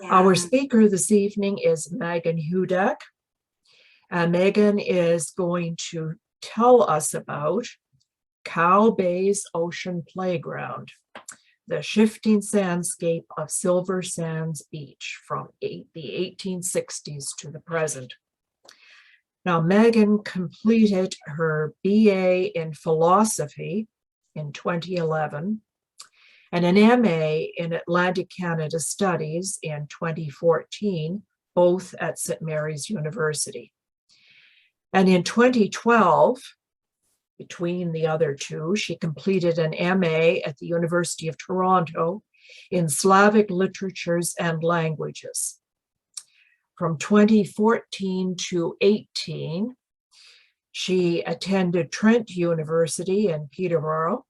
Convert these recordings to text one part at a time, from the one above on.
Our speaker this evening is Magen Hudak. Magen is going to tell us about Cow Bay's Ocean Playground, the shifting sandscape of Silver Sands Beach from the 1860s to the present. Now, Magen completed her BA in philosophy in 2011 and an MA in Atlantic Canada Studies in 2014, both at St. Mary's University. And in 2012, between the other two, she completed an MA at the University of Toronto in Slavic Literatures and Languages. From 2014 to 18, she attended Trent University in Peterborough,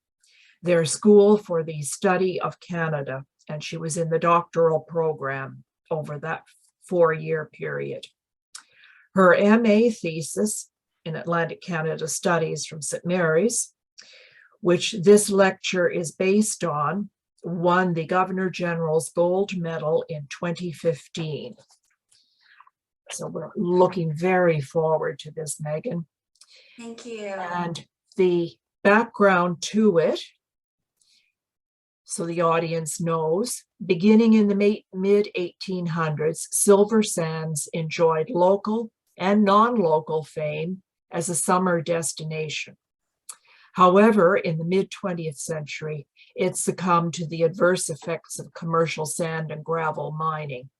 their school for the study of Canada, and she was in the doctoral program over that 4-year period. Her MA thesis in Atlantic Canada Studies from St. Mary's, which this lecture is based on, won the Governor General's Gold Medal in 2015. So we're looking very forward to this, Magen. Thank you. And the background to it, so the audience knows, beginning in the mid-1800s, Silver Sands enjoyed local and non-local fame as a summer destination. However, in the mid-20th century, it succumbed to the adverse effects of commercial sand and gravel mining.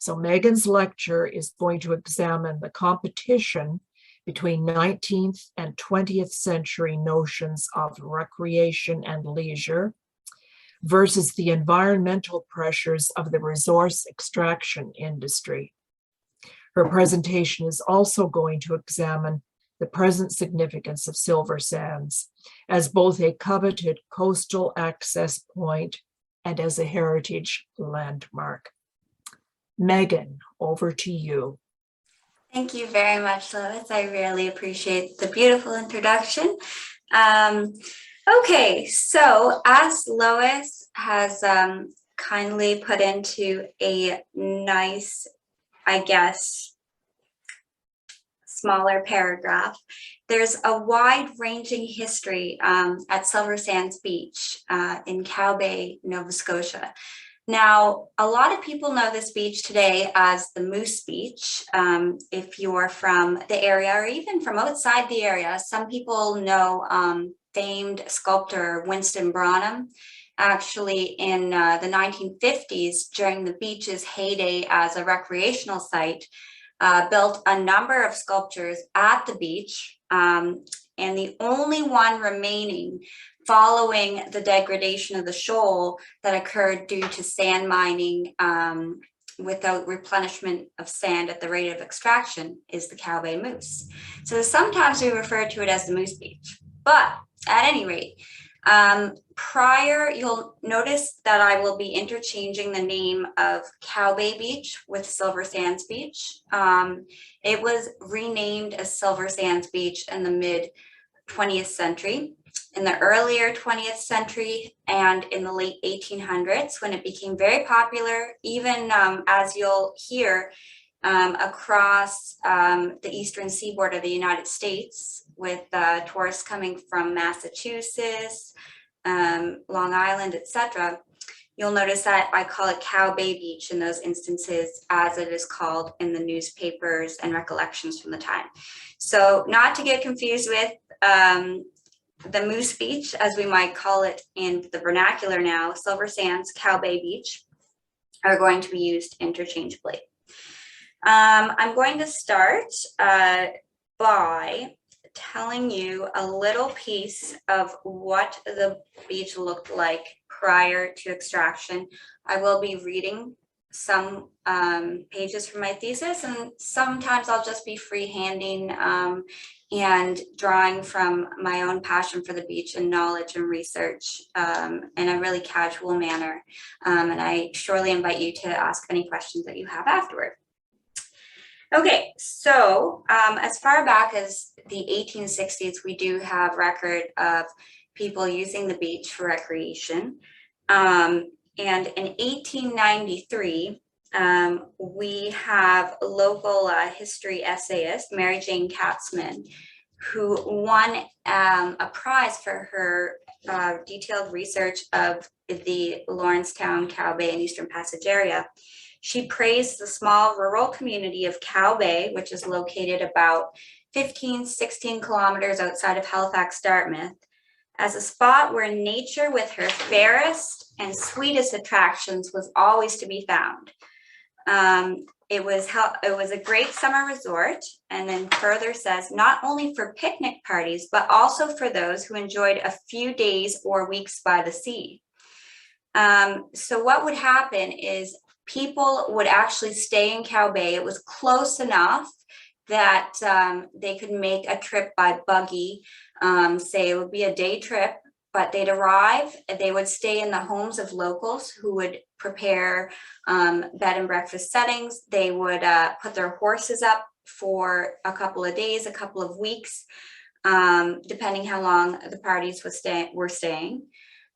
So Magen's lecture is going to examine the competition between 19th and 20th century notions of recreation and leisure versus the environmental pressures of the resource extraction industry. Her presentation is also going to examine the present significance of Silver Sands as both a coveted coastal access point and as a heritage landmark. Magen, over to you. Thank you very much, Lois. I really appreciate the beautiful introduction. Okay, so as Lois has kindly put into a nice, I guess, smaller paragraph, there's a wide-ranging history at Silver Sands Beach in Cow Bay, Nova Scotia. Now, a lot of people know this beach today as the Moose Beach. If you're from the area or even from outside the area, some people know famed sculptor Winston Branham. Actually, in the 1950s, during the beach's heyday as a recreational site, built a number of sculptures at the beach, and the only one remaining following the degradation of the shoal that occurred due to sand mining without replenishment of sand at the rate of extraction is the Cow Bay Moose. So sometimes we refer to it as the Moose Beach, but at any rate, you'll notice that I will be interchanging the name of Cow Bay Beach with Silver Sands Beach. It was renamed as Silver Sands Beach in the mid-20th century. In the earlier 20th century and in the late 1800s, when it became very popular, even as you'll hear across the eastern seaboard of the United States, with tourists coming from Massachusetts, Long Island, etc. You'll notice that I call it Cow Bay Beach in those instances, as it is called in the newspapers and recollections from the time. So not to get confused with the Moose Beach, as we might call it in the vernacular now, Silver Sands, Cow Bay Beach, are going to be used interchangeably. I'm going to start by telling you a little piece of what the beach looked like prior to extraction. I will be reading some pages from my thesis, and sometimes I'll just be freehanding and drawing from my own passion for the beach and knowledge and research in a really casual manner. And I surely invite you to ask any questions that you have afterward. Okay, so as far back as the 1860s, we do have record of people using the beach for recreation. And in 1893, we have a local history essayist, Mary Jane Katzman, who won a prize for her detailed research of the Lawrencetown, Cow Bay, and Eastern Passage area. She praised the small rural community of Cow Bay, which is located about 15, 16 kilometers outside of Halifax, Dartmouth, as a spot where nature with her fairest and sweetest attractions was always to be found. It was a great summer resort, and then further says, not only for picnic parties, but also for those who enjoyed a few days or weeks by the sea. So what would happen is people would actually stay in Cow Bay. It was close enough that they could make a trip by buggy. Say it would be a day trip, but they'd arrive, they would stay in the homes of locals who would prepare bed and breakfast settings. They would put their horses up for a couple of days, a couple of weeks, depending how long the parties were staying.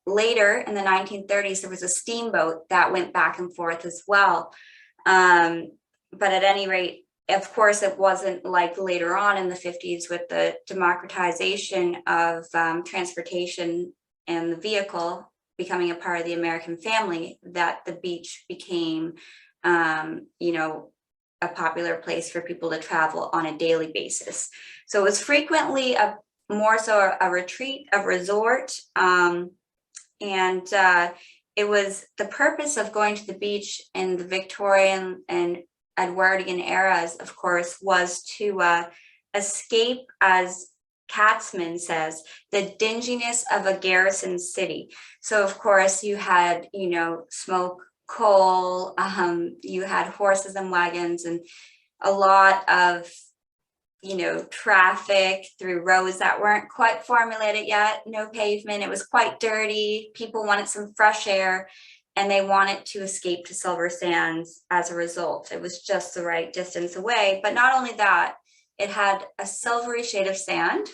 Later in the 1930s, there was a steamboat that went back and forth as well. But at any rate, of course, it wasn't like later on in the 50s with the democratization of transportation and the vehicle becoming a part of the American family that the beach became, a popular place for people to travel on a daily basis. So it was frequently more so a retreat, a resort, and it was the purpose of going to the beach in the Victorian and Edwardian eras, of course, was to escape, as Katzman says, the dinginess of a garrison city. So, of course, you had, smoke, coal, you had horses and wagons, and a lot of, traffic through roads that weren't quite formulated yet, no pavement. It was quite dirty. People wanted some fresh air, and they wanted to escape to Silver Sands as a result. It was just the right distance away. But not only that, it had a silvery shade of sand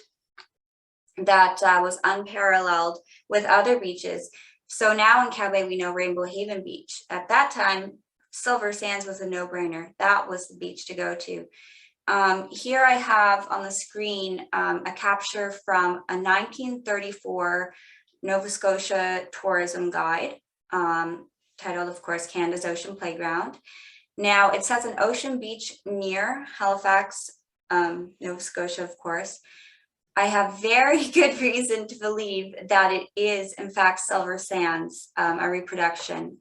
that was unparalleled with other beaches. So now in Cow Bay, we know Rainbow Haven Beach. At that time, Silver Sands was a no-brainer. That was the beach to go to. Here I have on the screen a capture from a 1934 Nova Scotia tourism guide, titled, of course, Canada's Ocean Playground. Now, it says an ocean beach near Halifax, Nova Scotia, of course. I have very good reason to believe that it is, in fact, Silver Sands, a reproduction.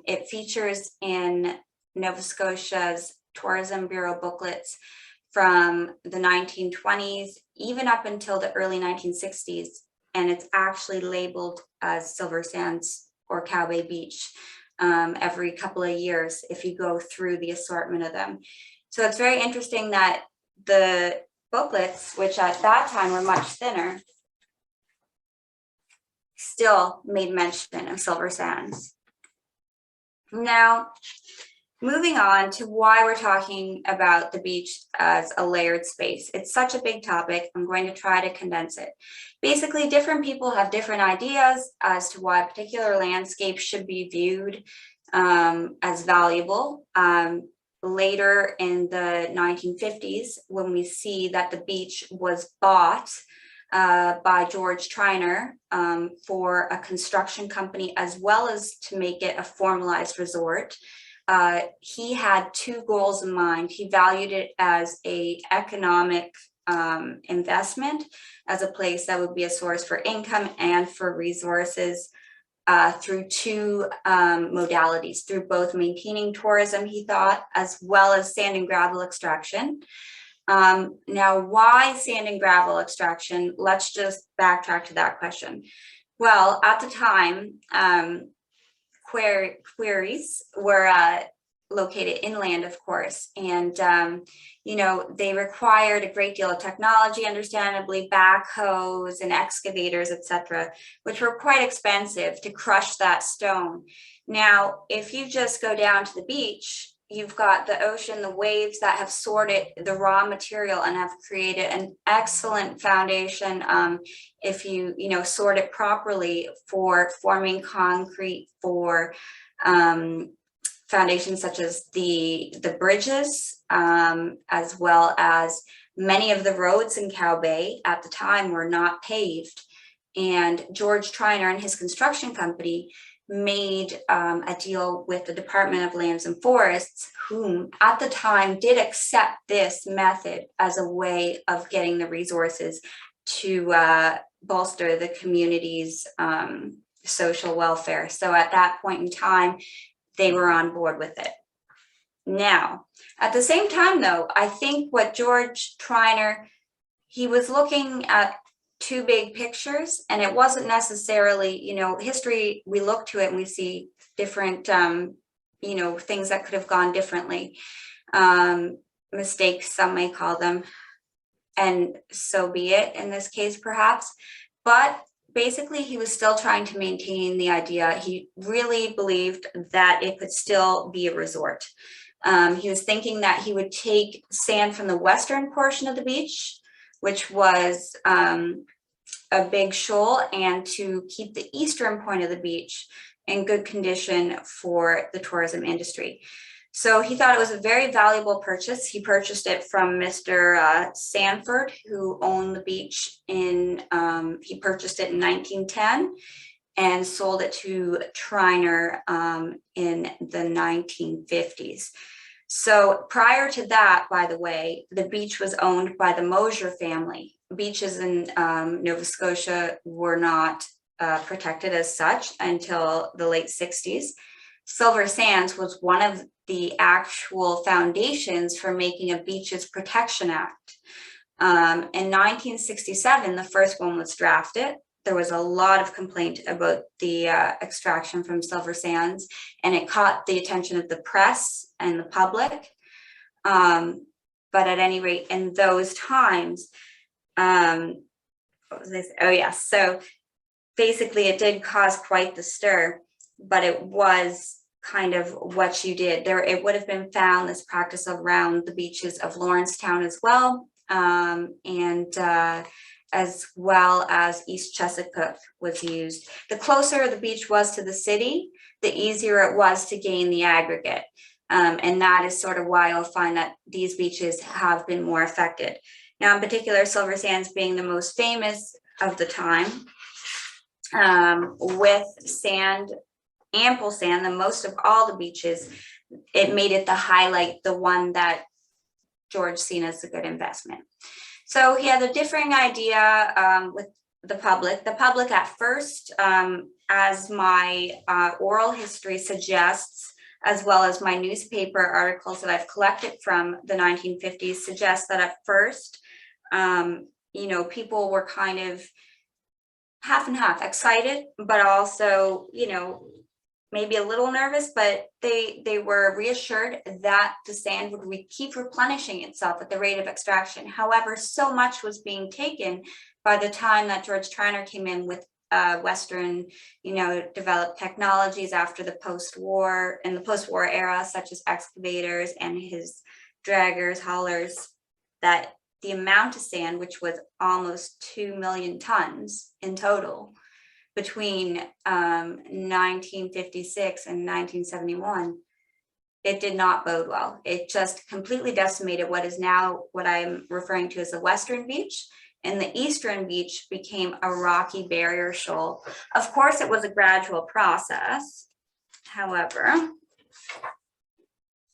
It features in Nova Scotia's Tourism Bureau booklets from the 1920s, even up until the early 1960s, and it's actually labeled as Silver Sands or Cow Bay Beach every couple of years if you go through the assortment of them. So it's very interesting that the booklets, which at that time were much thinner, still made mention of Silver Sands. Now, moving on to why we're talking about the beach as a layered space. It's such a big topic. I'm going to try to condense it. Basically, different people have different ideas as to why a particular landscape should be viewed as valuable. Later in the 1950s, when we see that the beach was bought by George Triner for a construction company, as well as to make it a formalized resort, he had two goals in mind. He valued it as an economic investment, as a place that would be a source for income and for resources through two modalities, through both maintaining tourism, he thought, as well as sand and gravel extraction. Now, why sand and gravel extraction? Let's just backtrack to that question. Well, at the time, quarries were located inland, of course, and they required a great deal of technology, understandably, backhoes and excavators, etc., which were quite expensive to crush that stone. Now, if you just go down to the beach, you've got the ocean, the waves that have sorted the raw material and have created an excellent foundation, if you sort it properly, for forming concrete, for foundations such as the bridges, as well as many of the roads in Cow Bay at the time were not paved. And George Triner and his construction company made a deal with the Department of Lands and Forests, whom at the time did accept this method as a way of getting the resources to bolster the community's social welfare. So at that point in time, they were on board with it. Now, at the same time though, I think what George Triner, he was looking at two big pictures, and it wasn't necessarily, you know, history, we look to it and we see different, you know, things that could have gone differently, mistakes, some may call them, and so be it in this case, perhaps. But basically, he was still trying to maintain the idea. He really believed that it could still be a resort. He was thinking that he would take sand from the western portion of the beach, which was a big shoal, and to keep the eastern point of the beach in good condition for the tourism industry. So he thought it was a very valuable purchase. He purchased it from Mr. Sanford, who owned the beach in, he purchased it in 1910 and sold it to Triner in the 1950s. So prior to that, by the way, the beach was owned by the Mosier family. Beaches in Nova Scotia were not protected as such until the late 60s. Silver Sands was one of the actual foundations for making a Beaches Protection Act. In 1967, the first one was drafted. There was a lot of complaint about the extraction from Silver Sands, and it caught the attention of the press and the public. But at any rate, in those times, what was this? Oh yes, so basically it did cause quite the stir, but it was kind of what you did there. It would have been found, this practice around the beaches of Lawrencetown as well, and as well as East Chesapeake was used. The closer the beach was to the city, the easier it was to gain the aggregate. And that is sort of why you'll find that these beaches have been more affected. Now, in particular, Silver Sands being the most famous of the time, with sand, ample sand, the most of all the beaches, it made it the highlight, the one that George seen as a good investment. So he had a differing idea with the public. The public at first, as my oral history suggests, as well as my newspaper articles that I've collected from the 1950s, suggest that at first, you know, people were kind of half and half, excited, but also, you know, maybe a little nervous, but they were reassured that the sand would keep replenishing itself at the rate of extraction. However, so much was being taken by the time that George Triner came in with Western, you know, developed technologies after the post-war, in the post-war era, such as excavators and his draggers, haulers, that the amount of sand, which was almost 2 million tons in total, between 1956 and 1971, it did not bode well. It just completely decimated what is now what I'm referring to as the Western Beach, and the Eastern Beach became a rocky barrier shoal. Of course, it was a gradual process. However,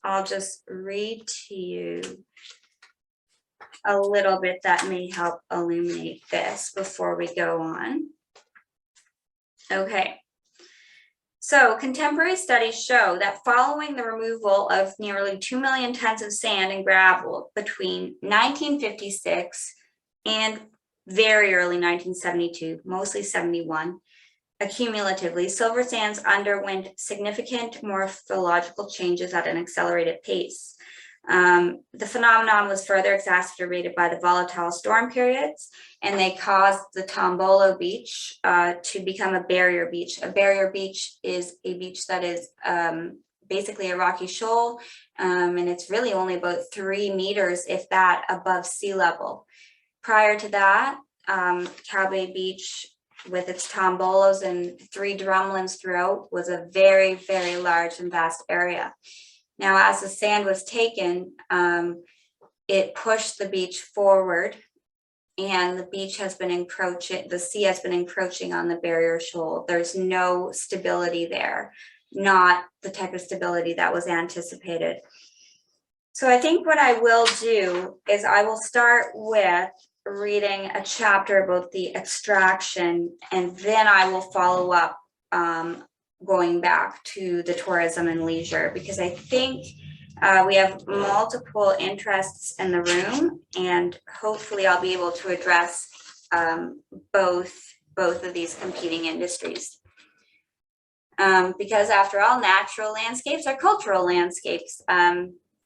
I'll just read to you a little bit that may help illuminate this before we go on. Okay, so contemporary studies show that following the removal of nearly 2 million tons of sand and gravel between 1956 and very early 1972, mostly 71, accumulatively, Silver Sands underwent significant morphological changes at an accelerated pace. The phenomenon was further exacerbated by the volatile storm periods, and they caused the Tombolo Beach to become a barrier beach. A barrier beach is a beach that is basically a rocky shoal, and it's really only about 3 meters, if that, above sea level. Prior to that, Cow Bay Beach with its tombolos and 3 drumlins throughout, was a very, very large and vast area. Now, as the sand was taken, it pushed the beach forward, and the beach has been encroaching, the sea has been encroaching on the barrier shoal. There's no stability there, not the type of stability that was anticipated. So I think what I will do is I will start with reading a chapter about the extraction, and then I will follow up going back to the tourism and leisure, because I think we have multiple interests in the room, and hopefully I'll be able to address both of these competing industries. Because after all, natural landscapes are cultural landscapes.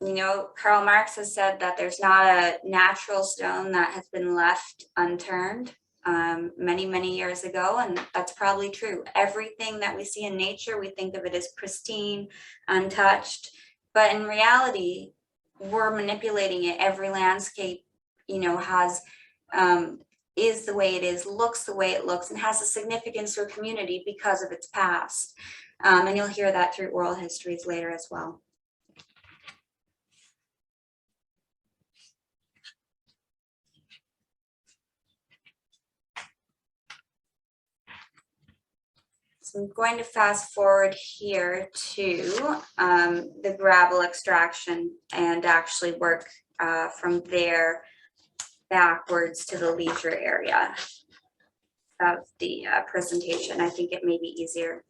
You know, Karl Marx has said that there's not a natural stone that has been left unturned many, many years ago, and that's probably true. Everything that we see in nature, we think of it as pristine, untouched, but in reality, we're manipulating it. Every landscape, you know, has is the way it is, looks the way it looks, and has a significance to a community because of its past. And you'll hear that through oral histories later as well. So I'm going to fast forward here to the gravel extraction and actually work from there backwards to the leisure area of the presentation. I think it may be easier.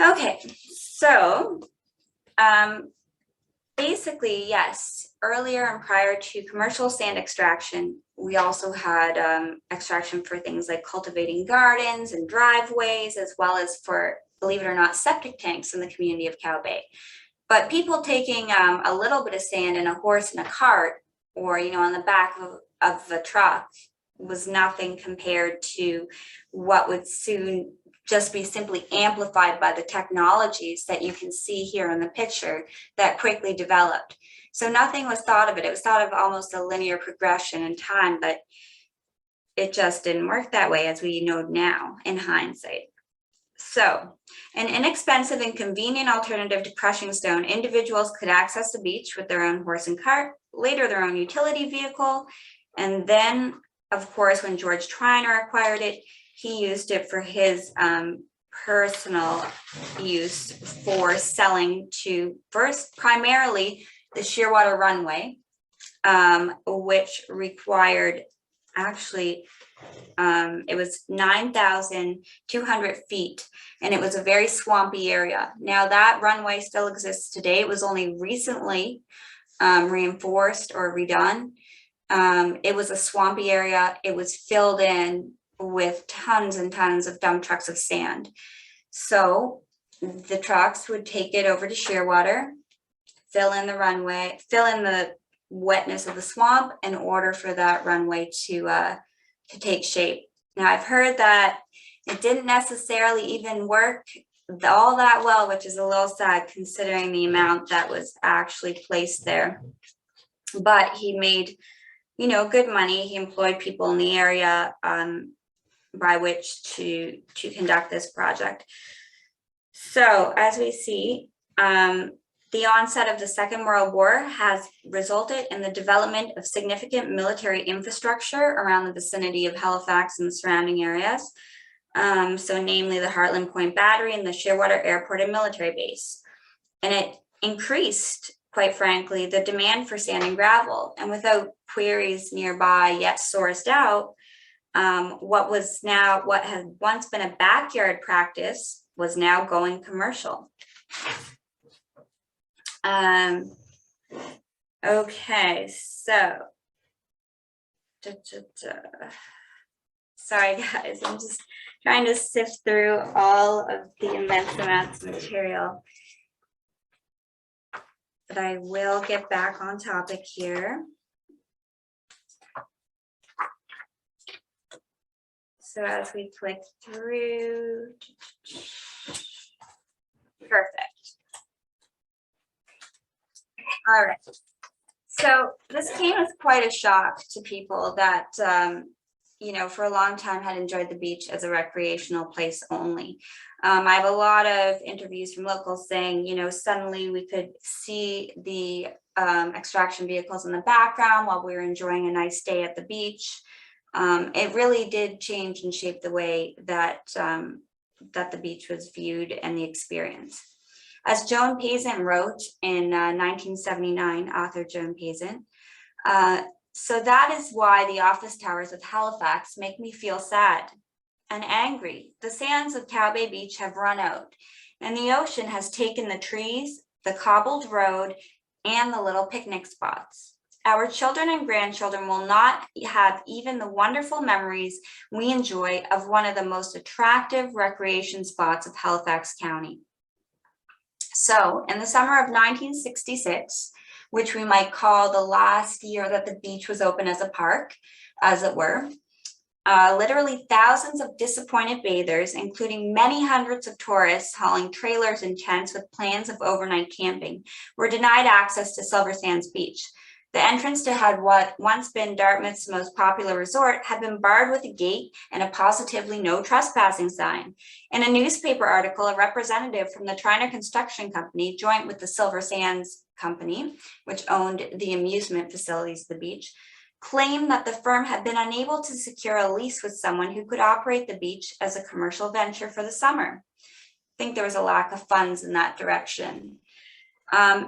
Okay, so basically, yes, earlier and prior to commercial sand extraction, we also had extraction for things like cultivating gardens and driveways, as well as for, believe it or not, septic tanks in the community of Cow Bay. But people taking a little bit of sand in a horse and a cart, or, you know, on the back of a truck, was nothing compared to what would soon just be simply amplified by the technologies that you can see here in the picture that quickly developed. So nothing was thought of it. It was thought of almost a linear progression in time, but it just didn't work that way, as we know now in hindsight. So, an inexpensive and convenient alternative to crushing stone, individuals could access the beach with their own horse and cart, later their own utility vehicle, and then, of course, when George Triner acquired it, he used it for his personal use for selling to, first, primarily the Shearwater runway, which required, actually, it was 9,200 feet, and it was a very swampy area. Now that runway still exists today. It was only recently reinforced or redone. It was a swampy area. It was filled in with tons and tons of dump trucks of sand. So the trucks would take it over to Shearwater, fill in the runway, fill in the wetness of the swamp in order for that runway to take shape. Now, I've heard that it didn't necessarily even work all that well, which is a little sad considering the amount that was actually placed there. But he made, you know, good money. He employed people in the area by which to conduct this project. So as we see, the onset of the Second World War has resulted in the development of significant military infrastructure around the vicinity of Halifax and the surrounding areas. So namely the Heartland Point Battery and the Shearwater Airport and Military Base. And it increased, quite frankly, the demand for sand and gravel. And without quarries nearby yet sourced out, what had once been a backyard practice was now going commercial. Okay, so sorry guys, I'm just trying to sift through all of the immense amounts of material, but I will get back on topic here. So as we click through, perfect. All right. So this came as quite a shock to people that for a long time had enjoyed the beach as a recreational place only. I have a lot of interviews from locals saying, suddenly we could see the extraction vehicles in the background while we were enjoying a nice day at the beach. It really did change and shape the way that the beach was viewed and the experience. As Joan Payson wrote in 1979, author Joan Payson, so that is why the office towers of Halifax make me feel sad and angry. The sands of Cow Bay Beach have run out, and the ocean has taken the trees, the cobbled road, and the little picnic spots. Our children and grandchildren will not have even the wonderful memories we enjoy of one of the most attractive recreation spots of Halifax County. So, in the summer of 1966, which we might call the last year that the beach was open as a park, as it were, literally thousands of disappointed bathers, including many hundreds of tourists hauling trailers and tents with plans of overnight camping, were denied access to Silver Sands Beach. The entrance to had what once been Dartmouth's most popular resort had been barred with a gate and a positively no trespassing sign. In a newspaper article, a representative from the Triner Construction Company, joint with the Silver Sands Company, which owned the amusement facilities of the beach, claimed that the firm had been unable to secure a lease with someone who could operate the beach as a commercial venture for the summer. I think there was a lack of funds in that direction.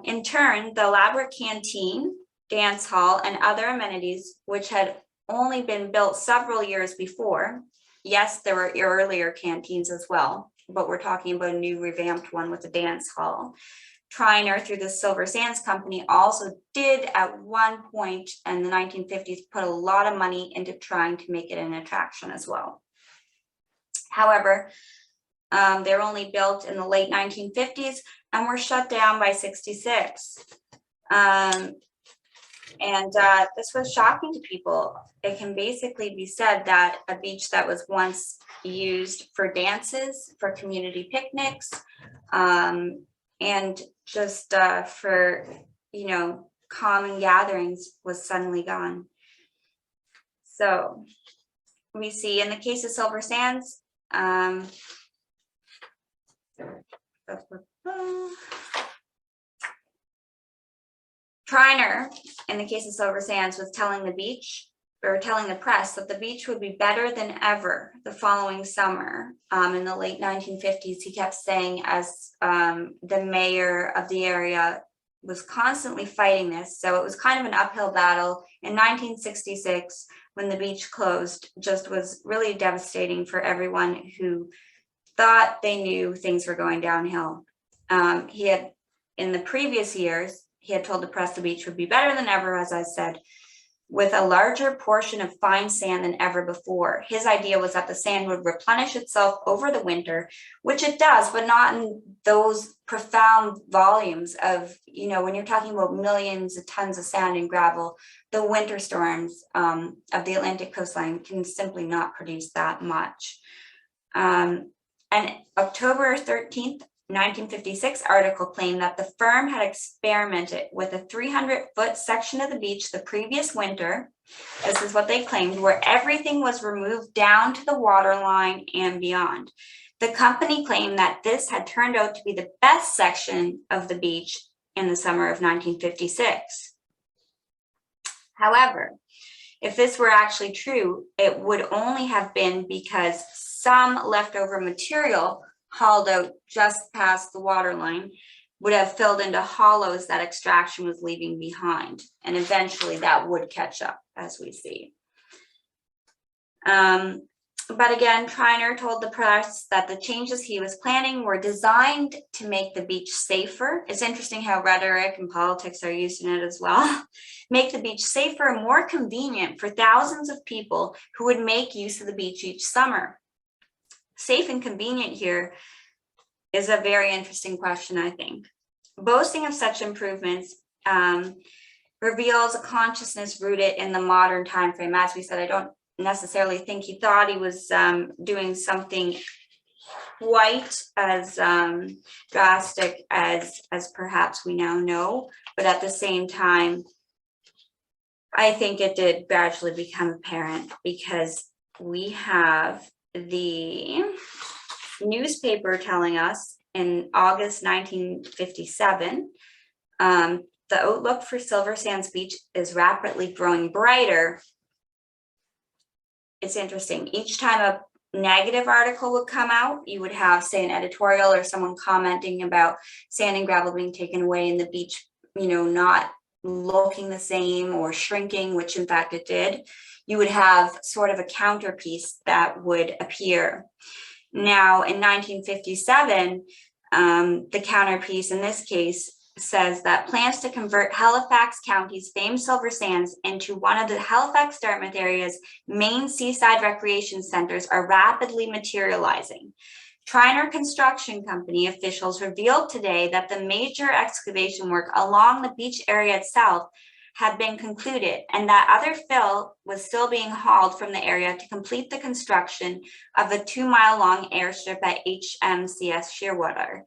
In turn, the elaborate canteen, dance hall, and other amenities, which had only been built several years before. Yes, there were earlier canteens as well, but we're talking about a new revamped one with a dance hall. Triner, through the Silver Sands Company, also did at one point in the 1950s put a lot of money into trying to make it an attraction as well. However, they were only built in the late 1950s and were shut down by 66. This was shocking to people. It can basically be said that a beach that was once used for dances, for community picnics, and just for, common gatherings was suddenly gone. So we see in the case of Silver Sands, Triner, in the case of Silver Sands, was telling the press that the beach would be better than ever the following summer. In the late 1950s, he kept saying, as the mayor of the area was constantly fighting this. So it was kind of an uphill battle. In 1966, when the beach closed, just was really devastating for everyone who thought they knew things were going downhill. He had, in the previous years, he had told the press the beach would be better than ever, as I said, with a larger portion of fine sand than ever before. His idea was that the sand would replenish itself over the winter, which it does, but not in those profound volumes of, when you're talking about millions of tons of sand and gravel, the winter storms of the Atlantic coastline can simply not produce that much. An October 13th, 1956 article claimed that the firm had experimented with a 300-foot section of the beach the previous winter. This is what they claimed, where everything was removed down to the waterline and beyond. The company claimed that this had turned out to be the best section of the beach in the summer of 1956. However, if this were actually true, it would only have been because some leftover material hauled out just past the waterline would have filled into hollows that extraction was leaving behind. And eventually that would catch up, as we see. But again, Triner told the press that the changes he was planning were designed to make the beach safer. It's interesting how rhetoric and politics are used in it as well. Make the beach safer and more convenient for thousands of people who would make use of the beach each summer. Safe and convenient here is a very interesting question, I think. Boasting of such improvements reveals a consciousness rooted in the modern time frame. As we said, I don't necessarily think he thought he was doing something quite as drastic as perhaps we now know, but at the same time, I think it did gradually become apparent, because we have the newspaper telling us in August 1957, the outlook for Silver Sands Beach is rapidly growing brighter. It's interesting. Each time a negative article would come out, you would have, say, an editorial or someone commenting about sand and gravel being taken away and the beach, not looking the same or shrinking, which in fact it did. You would have sort of a counterpiece that would appear. Now, in 1957, the counterpiece in this case says that plans to convert Halifax County's famed silver sands into one of the Halifax Dartmouth area's main seaside recreation centers are rapidly materializing. Triner Construction Company officials revealed today that the major excavation work along the beach area itself had been concluded and that other fill was still being hauled from the area to complete the construction of a 2-mile-long airstrip at HMCS Shearwater,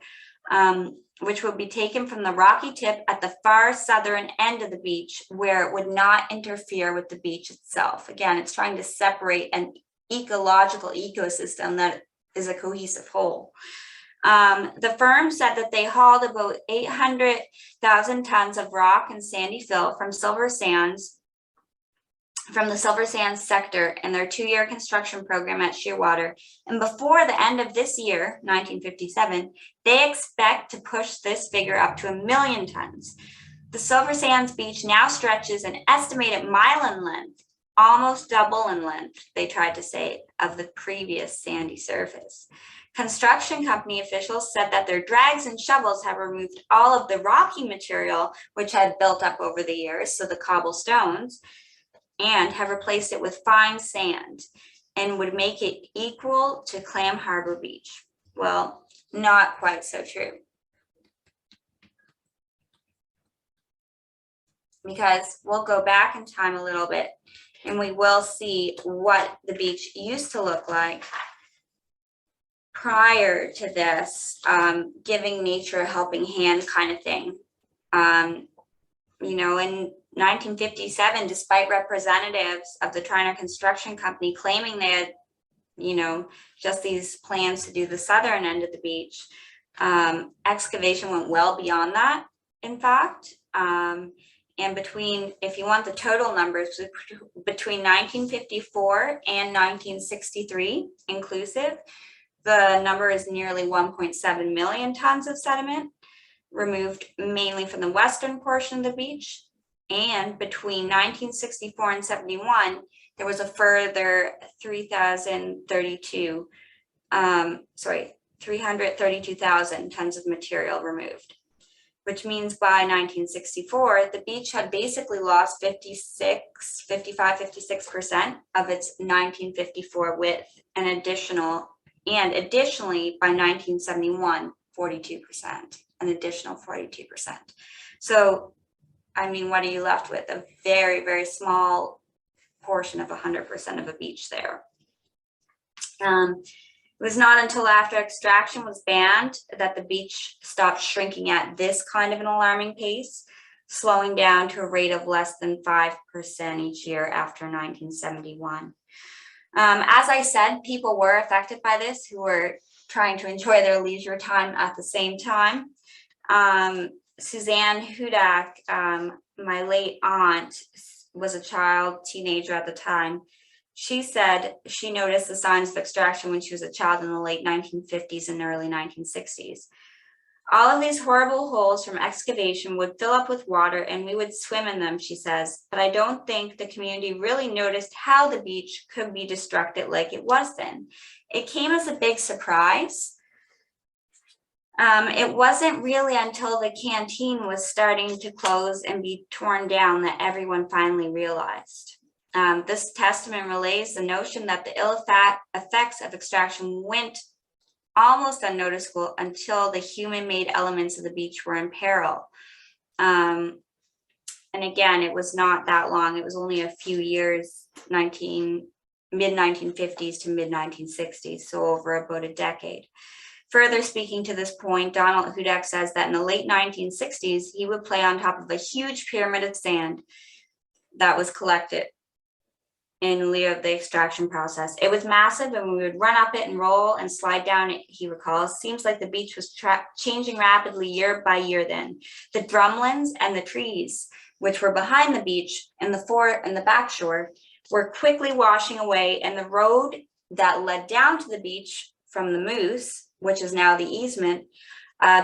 which would be taken from the rocky tip at the far southern end of the beach where it would not interfere with the beach itself. Again, it's trying to separate an ecological ecosystem that is a cohesive whole. The firm said that they hauled about 800,000 tons of rock and sandy fill from the Silver Sands sector in their 2-year construction program at Shearwater. And before the end of this year, 1957, they expect to push this figure up to 1 million tons. The Silver Sands beach now stretches an estimated mile in length, almost double in length, they tried to say, of the previous sandy surface. Construction company officials said that their drags and shovels have removed all of the rocky material which had built up over the years, so the cobblestones, and have replaced it with fine sand and would make it equal to Clam Harbor Beach. Well, not quite so true. Because we'll go back in time a little bit and we will see what the beach used to look like prior to this, giving nature a helping hand kind of thing. In 1957, despite representatives of the Triner Construction Company claiming they had, just these plans to do the southern end of the beach, excavation went well beyond that, in fact. And if you want the total numbers, between 1954 and 1963 inclusive, the number is nearly 1.7 million tons of sediment removed mainly from the western portion of the beach. And between 1964 and 71, there was a further 332,000 tons of material removed, which means by 1964, the beach had basically lost 56% of its 1954 width, and additionally by 1971, 42%, an additional 42%. So, what are you left with? A very, very small portion of 100% of a beach there. It was not until after extraction was banned that the beach stopped shrinking at this kind of an alarming pace, slowing down to a rate of less than 5% each year after 1971. As I said, people were affected by this who were trying to enjoy their leisure time at the same time. Magen Hudak, my late aunt, was a teenager at the time. She said she noticed the signs of extraction when she was a child in the late 1950s and early 1960s. All of these horrible holes from excavation would fill up with water and we would swim in them, she says, but I don't think the community really noticed how the beach could be destructed like it was then. It came as a big surprise. It wasn't really until the canteen was starting to close and be torn down that everyone finally realized. This testament relays the notion that the ill effects of extraction went almost unnoticeable until the human-made elements of the beach were in peril. And again, it was not that long. It was only a few years, mid-1950s to mid-1960s, so over about a decade. Further speaking to this point, Donald Hudak says that in the late 1960s, he would play on top of a huge pyramid of sand that was collected in lieu of the extraction process. It was massive, and we would run up it and roll and slide down it, he recalls. Seems like the beach was changing rapidly year by year then. The drumlins and the trees, which were behind the beach and the back shore, were quickly washing away, and the road that led down to the beach from the Moose, which is now the easement,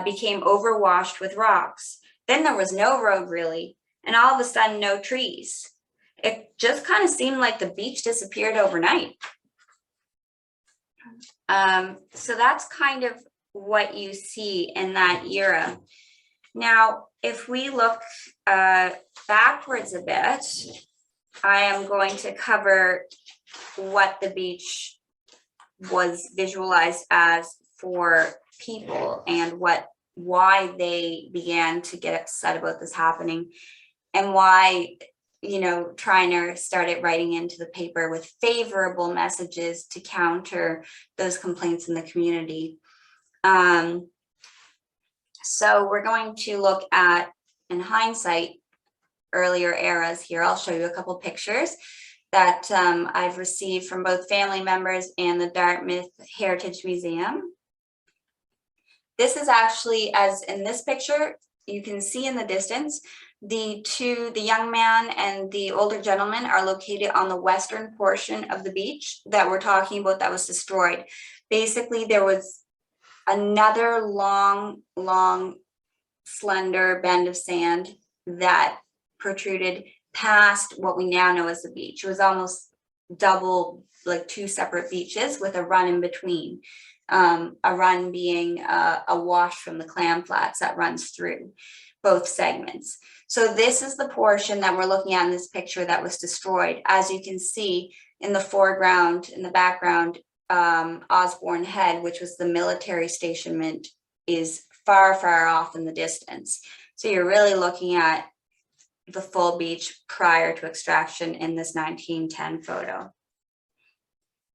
became overwashed with rocks. Then there was no road really, and all of a sudden no trees. It just kind of seemed like the beach disappeared overnight. So that's kind of what you see in that era. Now, if we look backwards a bit, I am going to cover what the beach was visualized as for people and why they began to get upset about this happening, and why, you know, Treiner started writing into the paper with favorable messages to counter those complaints in the community. So we're going to look at, in hindsight, earlier eras here. I'll show you a couple pictures that I've received from both family members and the Dartmouth Heritage Museum. This is actually, as in this picture, you can see in the distance, the young man and the older gentleman are located on the western portion of the beach that we're talking about that was destroyed. Basically, there was another long, slender bend of sand that protruded past what we now know as the beach. It was almost double, like two separate beaches with a run in between. A run being a wash from the clam flats that runs through both segments. So this is the portion that we're looking at in this picture that was destroyed. As you can see in the foreground, in the background, Osborne Head, which was the military stationment, is far, far off in the distance. So you're really looking at the full beach prior to extraction in this 1910 photo.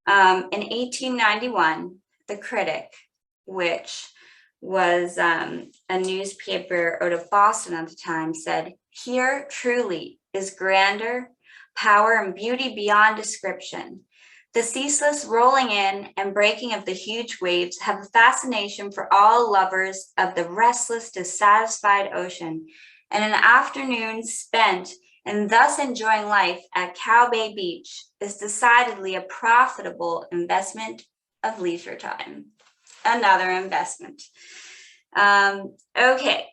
In 1891, The Critic, which was a newspaper out of Boston at the time, said, "Here truly is grandeur, power, and beauty beyond description. The ceaseless rolling in and breaking of the huge waves have a fascination for all lovers of the restless, dissatisfied ocean, and an afternoon spent in thus enjoying life at Cow Bay Beach is decidedly a profitable investment of leisure time." Another investment. Okay,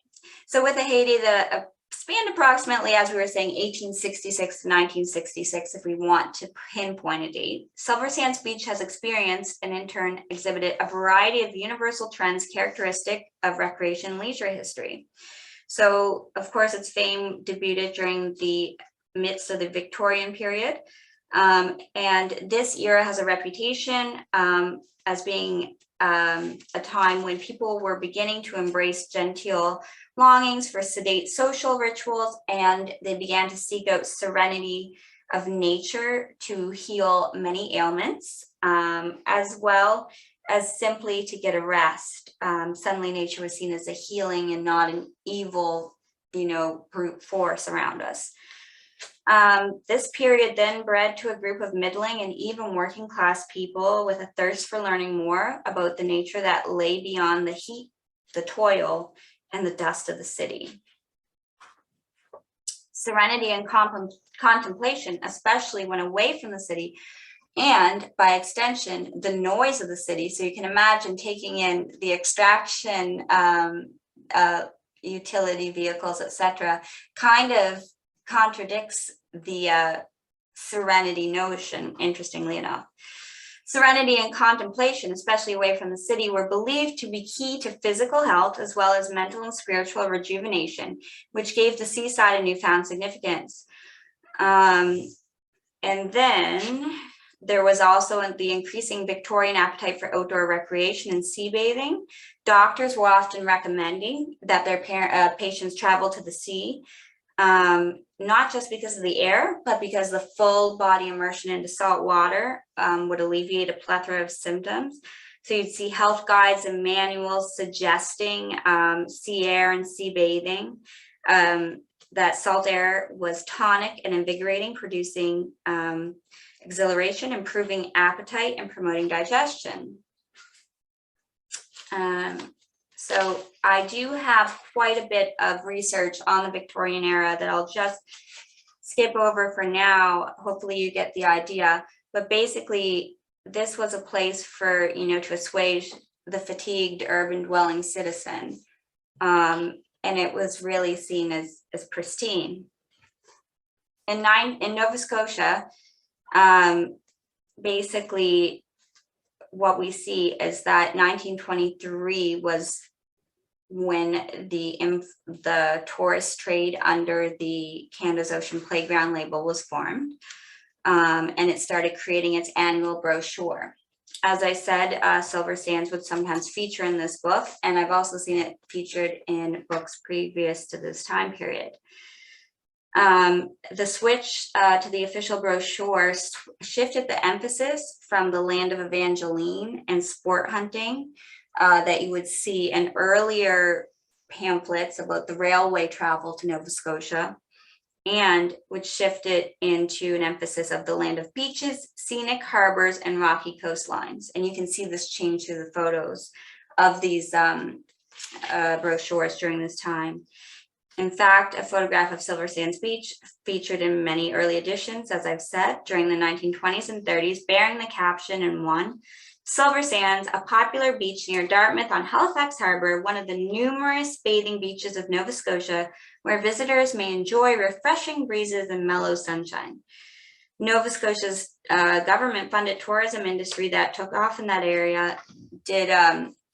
so with the Haiti, the spanned approximately, as we were saying, 1866 to 1966, if we want to pinpoint a date. Silver Sands Beach has experienced and in turn exhibited a variety of universal trends characteristic of recreation and leisure history. So, of course, its fame debuted during the midst of the Victorian period. And this era has a reputation as being a time when people were beginning to embrace genteel longings for sedate social rituals, and they began to seek out serenity of nature to heal many ailments, as well as simply to get a rest. Suddenly nature was seen as a healing and not an evil, brute force around us. This period then bred to a group of middling and even working class people with a thirst for learning more about the nature that lay beyond the heat, the toil, and the dust of the city. Serenity and contemplation, especially when away from the city, and by extension, the noise of the city. So you can imagine taking in the extraction, utility vehicles, etc., kind of contradicts the serenity notion, interestingly enough. Serenity and contemplation, especially away from the city, were believed to be key to physical health as well as mental and spiritual rejuvenation, which gave the seaside a newfound significance. And then there was also the increasing Victorian appetite for outdoor recreation and sea bathing. Doctors were often recommending that their patients travel to the sea, not just because of the air, but because the full body immersion into salt water would alleviate a plethora of symptoms. So you'd see health guides and manuals suggesting sea air and sea bathing, that salt air was tonic and invigorating, producing exhilaration, improving appetite, and promoting digestion. So I do have quite a bit of research on the Victorian era that I'll just skip over for now. Hopefully you get the idea, but basically this was a place for, to assuage the fatigued urban dwelling citizen. And it was really seen as pristine. In Nova Scotia, basically what we see is that 1923 was when the tourist trade under the Canada's Ocean Playground label was formed, and it started creating its annual brochure. As I said, silver sands would sometimes feature in this book, and I've also seen it featured in books previous to this time period. The switch to the official brochure shifted the emphasis from the land of Evangeline and sport hunting that you would see in earlier pamphlets about the railway travel to Nova Scotia, and which shifted into an emphasis of the land of beaches, scenic harbors, and rocky coastlines. And you can see this change through the photos of these brochures during this time. In fact, a photograph of Silver Sands Beach featured in many early editions, as I've said, during the 1920s and 30s, bearing the caption in one, Silver Sands, a popular beach near Dartmouth on Halifax Harbor, one of the numerous bathing beaches of Nova Scotia, where visitors may enjoy refreshing breezes and mellow sunshine. Nova Scotia's government-funded tourism industry that took off in that area did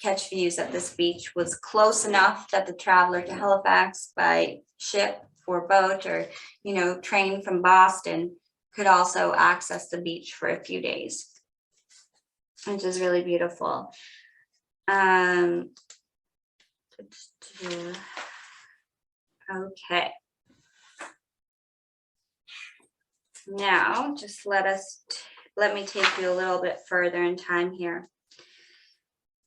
catch views that this beach was close enough that the traveler to Halifax by ship or boat or, train from Boston could also access the beach for a few days, which is really beautiful. Okay. Now, just let me take you a little bit further in time here.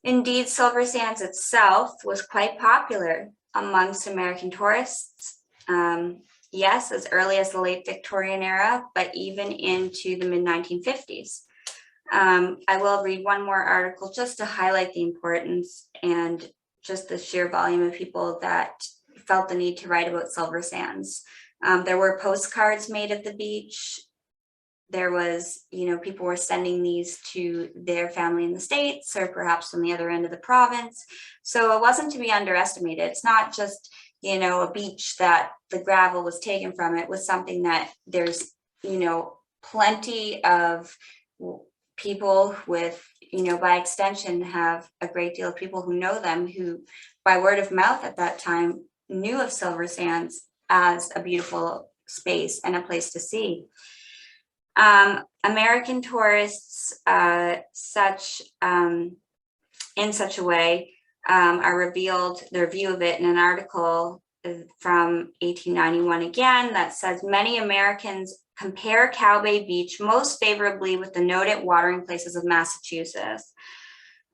Indeed, Silver Sands itself was quite popular amongst American tourists. Yes, as early as the late Victorian era, but even into the mid-1950s. I will read one more article just to highlight the importance and just the sheer volume of people that felt the need to write about Silver Sands. There were postcards made of the beach. There was, people were sending these to their family in the States or perhaps from the other end of the province. So it wasn't to be underestimated. It's not just, a beach that the gravel was taken from. It was something that there's, plenty of people with, by extension, have a great deal of people who know them who, by word of mouth at that time, knew of Silver Sands as a beautiful space and a place to see. American tourists, in such a way, are revealed their view of it in an article from 1891 again that says many Americans compare Cow Bay Beach most favorably with the noted watering places of Massachusetts.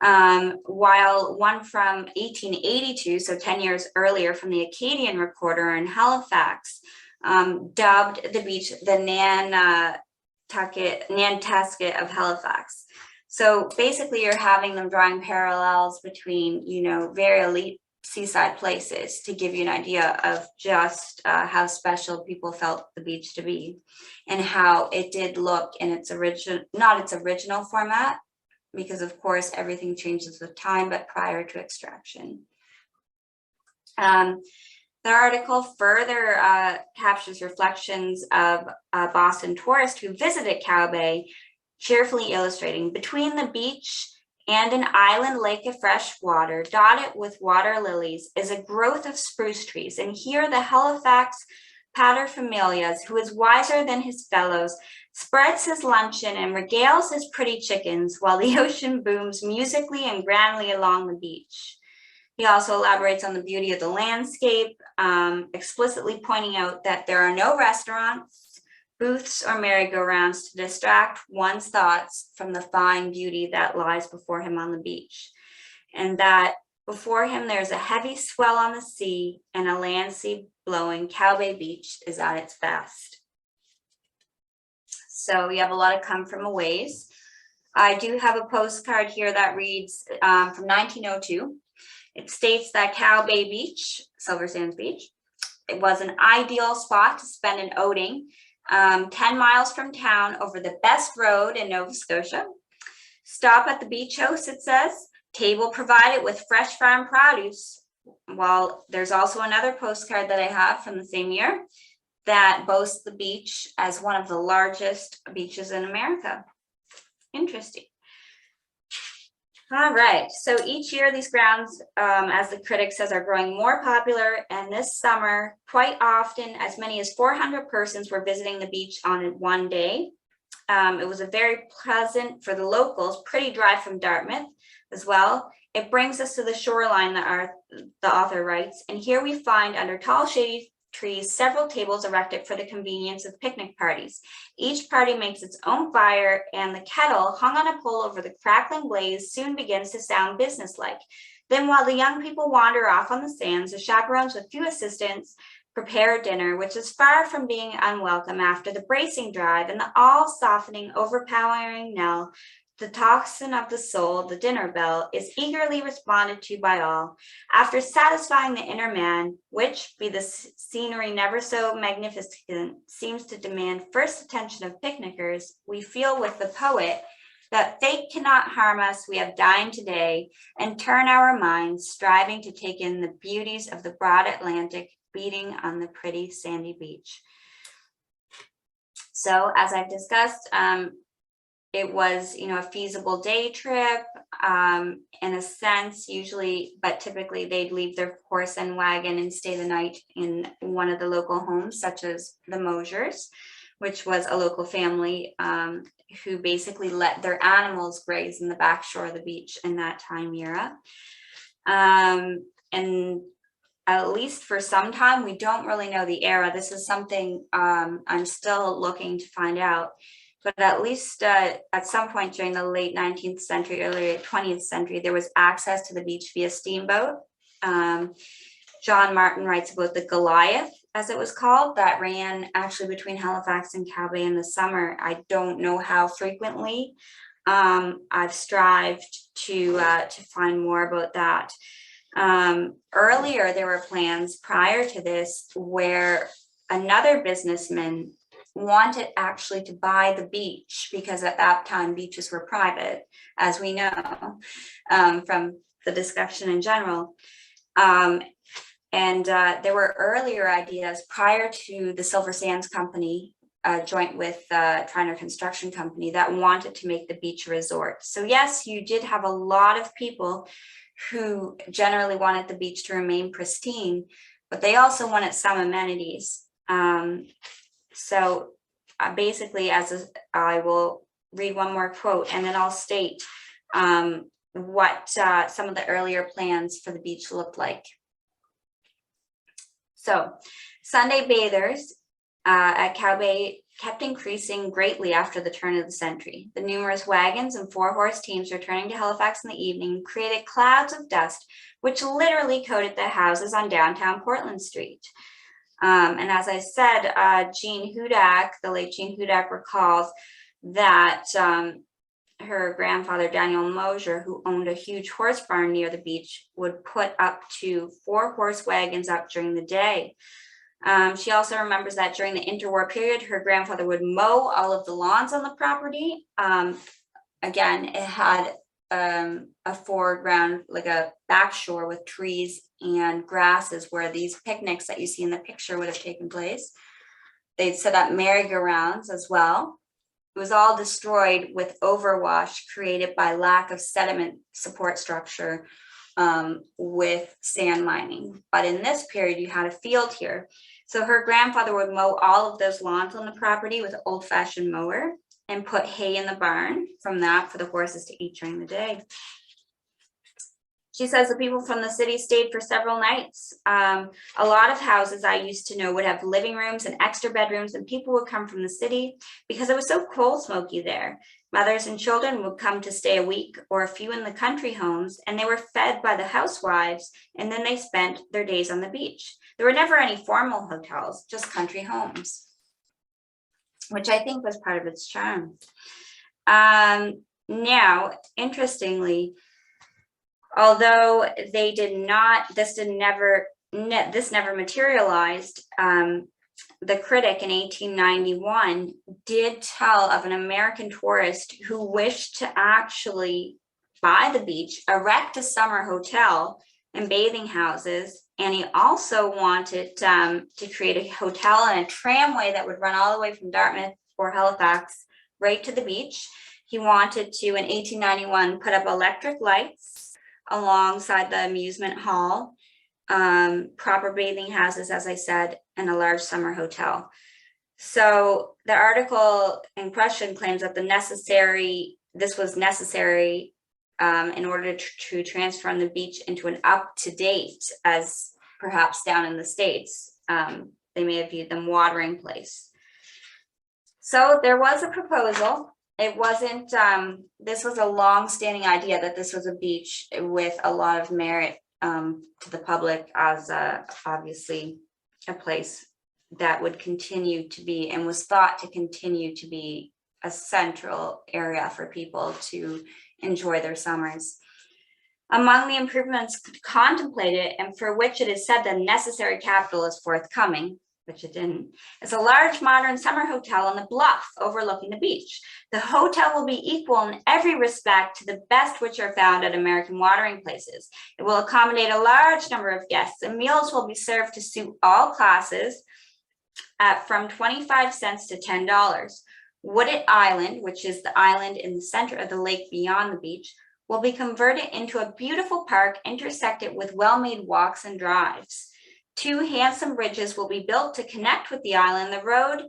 While one from 1882, so 10 years earlier, from the Acadian Recorder in Halifax, dubbed the beach the Nantasket of Halifax. So basically you're having them drawing parallels between, very elite seaside places to give you an idea of just how special people felt the beach to be and how it did look in its not its original format, because of course everything changes with time, but prior to extraction. The article further captures reflections of a Boston tourist who visited Cow Bay, cheerfully illustrating, between the beach and an island lake of fresh water, dotted with water lilies, is a growth of spruce trees. And here the Halifax paterfamilias, who is wiser than his fellows, spreads his luncheon and regales his pretty chickens while the ocean booms musically and grandly along the beach. He also elaborates on the beauty of the landscape, explicitly pointing out that there are no restaurants, booths, or merry-go-rounds to distract one's thoughts from the fine beauty that lies before him on the beach, and that before him there's a heavy swell on the sea and a land sea blowing. Cow Bay Beach is at its best. So we have a lot of come from a ways. I do have a postcard here that reads from 1902. It states that Cow Bay Beach, Silver Sands Beach, it was an ideal spot to spend an outing 10 miles from town over the best road in Nova Scotia. Stop at the beach house, it says. Table provided with fresh farm produce. Well, there's also another postcard that I have from the same year that boasts the beach as one of the largest beaches in America. Interesting. All right, so each year these grounds, as the critic says, are growing more popular, and this summer, quite often, as many as 400 persons were visiting the beach on one day. It was a very pleasant for the locals, pretty dry from Dartmouth as well. It brings us to the shoreline that the author writes, and here we find under tall shady trees several tables erected for the convenience of picnic parties. Each party makes its own fire, and the kettle hung on a pole over the crackling blaze soon begins to sound businesslike. Then while the young people wander off on the sands, the chaperones with few assistants prepare dinner, which is far from being unwelcome after the bracing drive and the all-softening, overpowering knell. The tocsin of the soul, the dinner bell, is eagerly responded to by all. After satisfying the inner man, which, be the scenery never so magnificent, seems to demand first attention of picnickers, we feel with the poet that fate cannot harm us, we have dined today, and turn our minds, striving to take in the beauties of the broad Atlantic beating on the pretty sandy beach. So, as I've discussed, it was, a feasible day trip, in a sense, usually, but typically they'd leave their horse and wagon and stay the night in one of the local homes, such as the Mosiers, which was a local family who basically let their animals graze in the back shore of the beach in that time era. And at least for some time, we don't really know the era. This is something I'm still looking to find out. But at least at some point during the late 19th century, early 20th century, there was access to the beach via steamboat. John Martin writes about the Goliath, as it was called, that ran actually between Halifax and Cow Bay in the summer. I don't know how frequently. I've strived to find more about that. Earlier, there were plans prior to this where another businessman wanted actually to buy the beach, because at that time beaches were private, as we know from the discussion in general. And there were earlier ideas prior to the Silver Sands Company, joint with Triner Construction Company, that wanted to make the beach a resort. So yes, you did have a lot of people who generally wanted the beach to remain pristine, but they also wanted some amenities. So basically, I will read one more quote, and then I'll state what some of the earlier plans for the beach looked like. So Sunday bathers at Cow Bay kept increasing greatly after the turn of the century. The numerous wagons and four-horse teams returning to Halifax in the evening created clouds of dust, which literally coated the houses on downtown Portland Street. And as I said, Jean Hudak, the late Jean Hudak, recalls that her grandfather, Daniel Mosier, who owned a huge horse barn near the beach, would put up to 4 horse wagons up during the day. She also remembers that during the interwar period, her grandfather would mow all of the lawns on the property. Again, it had a foreground, like a back shore with trees and grasses where these picnics that you see in the picture would have taken place. They'd set up merry-go-rounds as well. It was all destroyed with overwash created by lack of sediment support structure with sand mining. But in this period, you had a field here. So her grandfather would mow all of those lawns on the property with an old-fashioned mower and put hay in the barn from that for the horses to eat during the day. She says the people from the city stayed for several nights. A lot of houses I used to know would have living rooms and extra bedrooms, and people would come from the city because it was so coal smoky there. Mothers and children would come to stay a week or a few in the country homes, and they were fed by the housewives, and then they spent their days on the beach. There were never any formal hotels, just country homes. which I think was part of its charm. Now, interestingly, although they did not, this never materialized, the critic in 1891 did tell of an American tourist who wished to actually buy the beach, erect a summer hotel and bathing houses, and he also wanted to create a hotel and a tramway that would run all the way from Dartmouth or Halifax right to the beach. He wanted to, in 1891, put up electric lights alongside the amusement hall, proper bathing houses, as I said, and a large summer hotel. So the article in question claims that this was necessary in order to transform the beach into an up-to-date, as perhaps down in the States, they may have viewed them watering place. So there was a proposal. It wasn't, this was a long-standing idea that this was a beach with a lot of merit to the public as obviously a place that would continue to be and was thought to continue to be a central area for people to enjoy their summers. Among the improvements contemplated, and for which it is said the necessary capital is forthcoming, which it didn't, is a large modern summer hotel on the bluff overlooking the beach. The hotel will be equal in every respect to the best which are found at American watering places. It will accommodate a large number of guests, and meals will be served to suit all classes at from 25 cents to $10. Wooded Island, which is the island in the center of the lake beyond the beach, will be converted into a beautiful park intersected with well-made walks and drives. 2 handsome bridges will be built to connect with the island. The road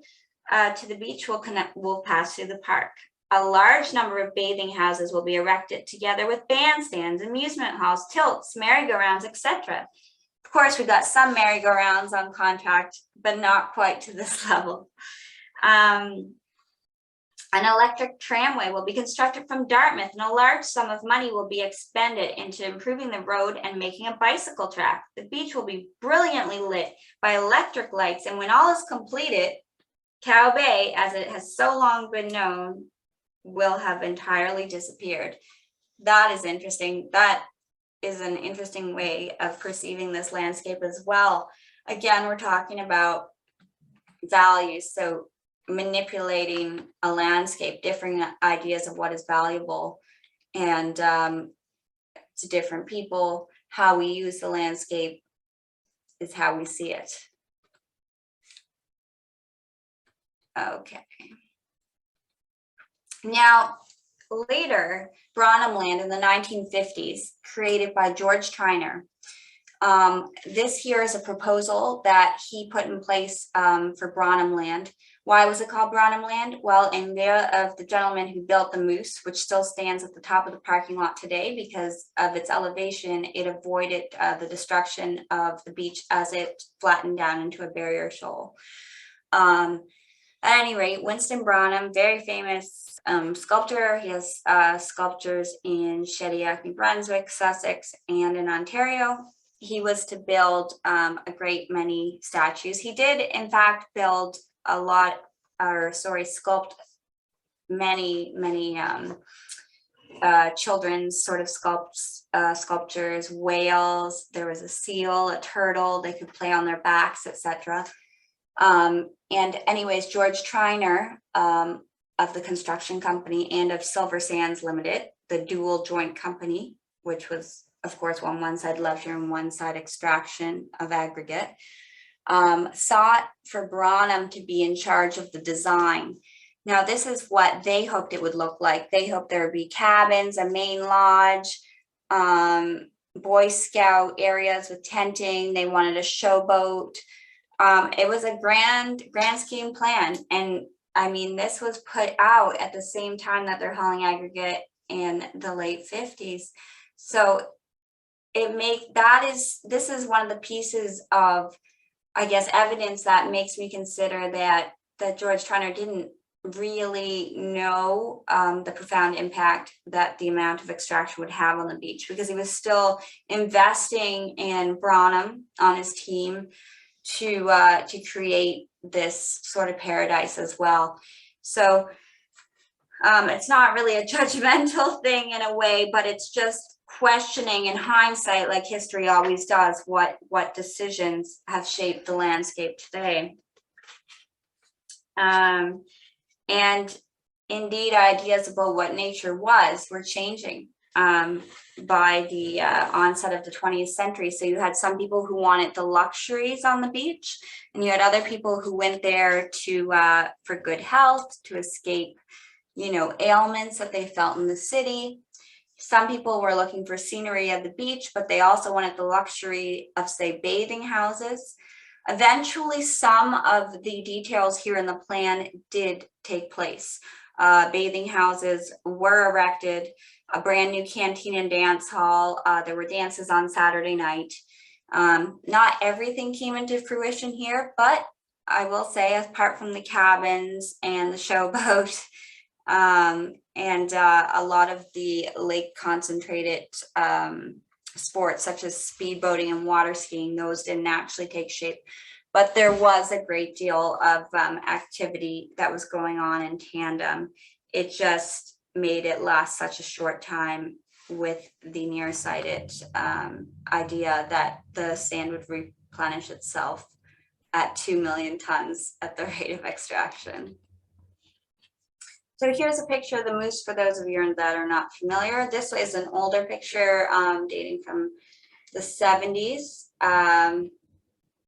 to the beach will pass through the park. A large number of bathing houses will be erected together with bandstands, amusement halls, tilts, merry-go-rounds, etc. Of course, we got some merry-go-rounds on contract, but not quite to this level. An electric tramway will be constructed from Dartmouth, and a large sum of money will be expended into improving the road and making a bicycle track. The beach will be brilliantly lit by electric lights, and when all is completed, Cow Bay, as it has so long been known, will have entirely disappeared. That is interesting. That is an interesting way of perceiving this landscape as well. Again, we're talking about values, so manipulating a landscape, different ideas of what is valuable, and to different people, how we use the landscape is how we see it. Okay. Now, later, Bronham Land in the 1950s, created by George Triner. This here is a proposal that he put in place for Bronham Land. Why was it called Bronham Land? Well, in memory of the gentleman who built the Moose, which still stands at the top of the parking lot today because of its elevation, it avoided the destruction of the beach as it flattened down into a barrier shoal. At any rate, Winston Bronham, very famous sculptor. He has sculptures in Shediac, New Brunswick, Sussex, and in Ontario. He was to build a great many statues. He did, in fact, build a lot, sculpt many children's sort of sculptures, whales. There was a seal, a turtle, they could play on their backs, etc. And anyways, George Triner of the construction company and of Silver Sands Limited, the dual joint company, which was, of course, on one side leisure and one side extraction of aggregate, sought for Bronham to be in charge of the design. Now, this is what they hoped it would look like. They hoped there would be cabins, a main lodge, Boy Scout areas with tenting. They wanted a showboat. It was a grand scheme plan. And I mean, this was put out at the same time that they're hauling aggregate in the late 50s. So this is one of the pieces of, I guess, evidence that makes me consider that George Triner didn't really know the profound impact that the amount of extraction would have on the beach, because he was still investing in Bronham on his team, to create this sort of paradise as well. So it's not really a judgmental thing in a way, but it's just questioning in hindsight, like history always does, what decisions have shaped the landscape today. And indeed, ideas about what nature was were changing by the onset of the 20th century. So you had some people who wanted the luxuries on the beach, and you had other people who went there to for good health, to escape, you know, ailments that they felt in the city. Some people were looking for scenery at the beach, but they also wanted the luxury of, say, bathing houses. Eventually, some of the details here in the plan did take place. Bathing houses were erected, a brand new canteen and dance hall. There were dances on Saturday night. Not everything came into fruition here, but I will say, apart from the cabins and the showboat, and a lot of the lake concentrated sports such as speedboating and water skiing, those didn't actually take shape. But there was a great deal of activity that was going on in tandem. It just made it last such a short time with the nearsighted idea that the sand would replenish itself at 2 million tons at the rate of extraction. So here's a picture of the moose for those of you that are not familiar. This is an older picture dating from the 70s.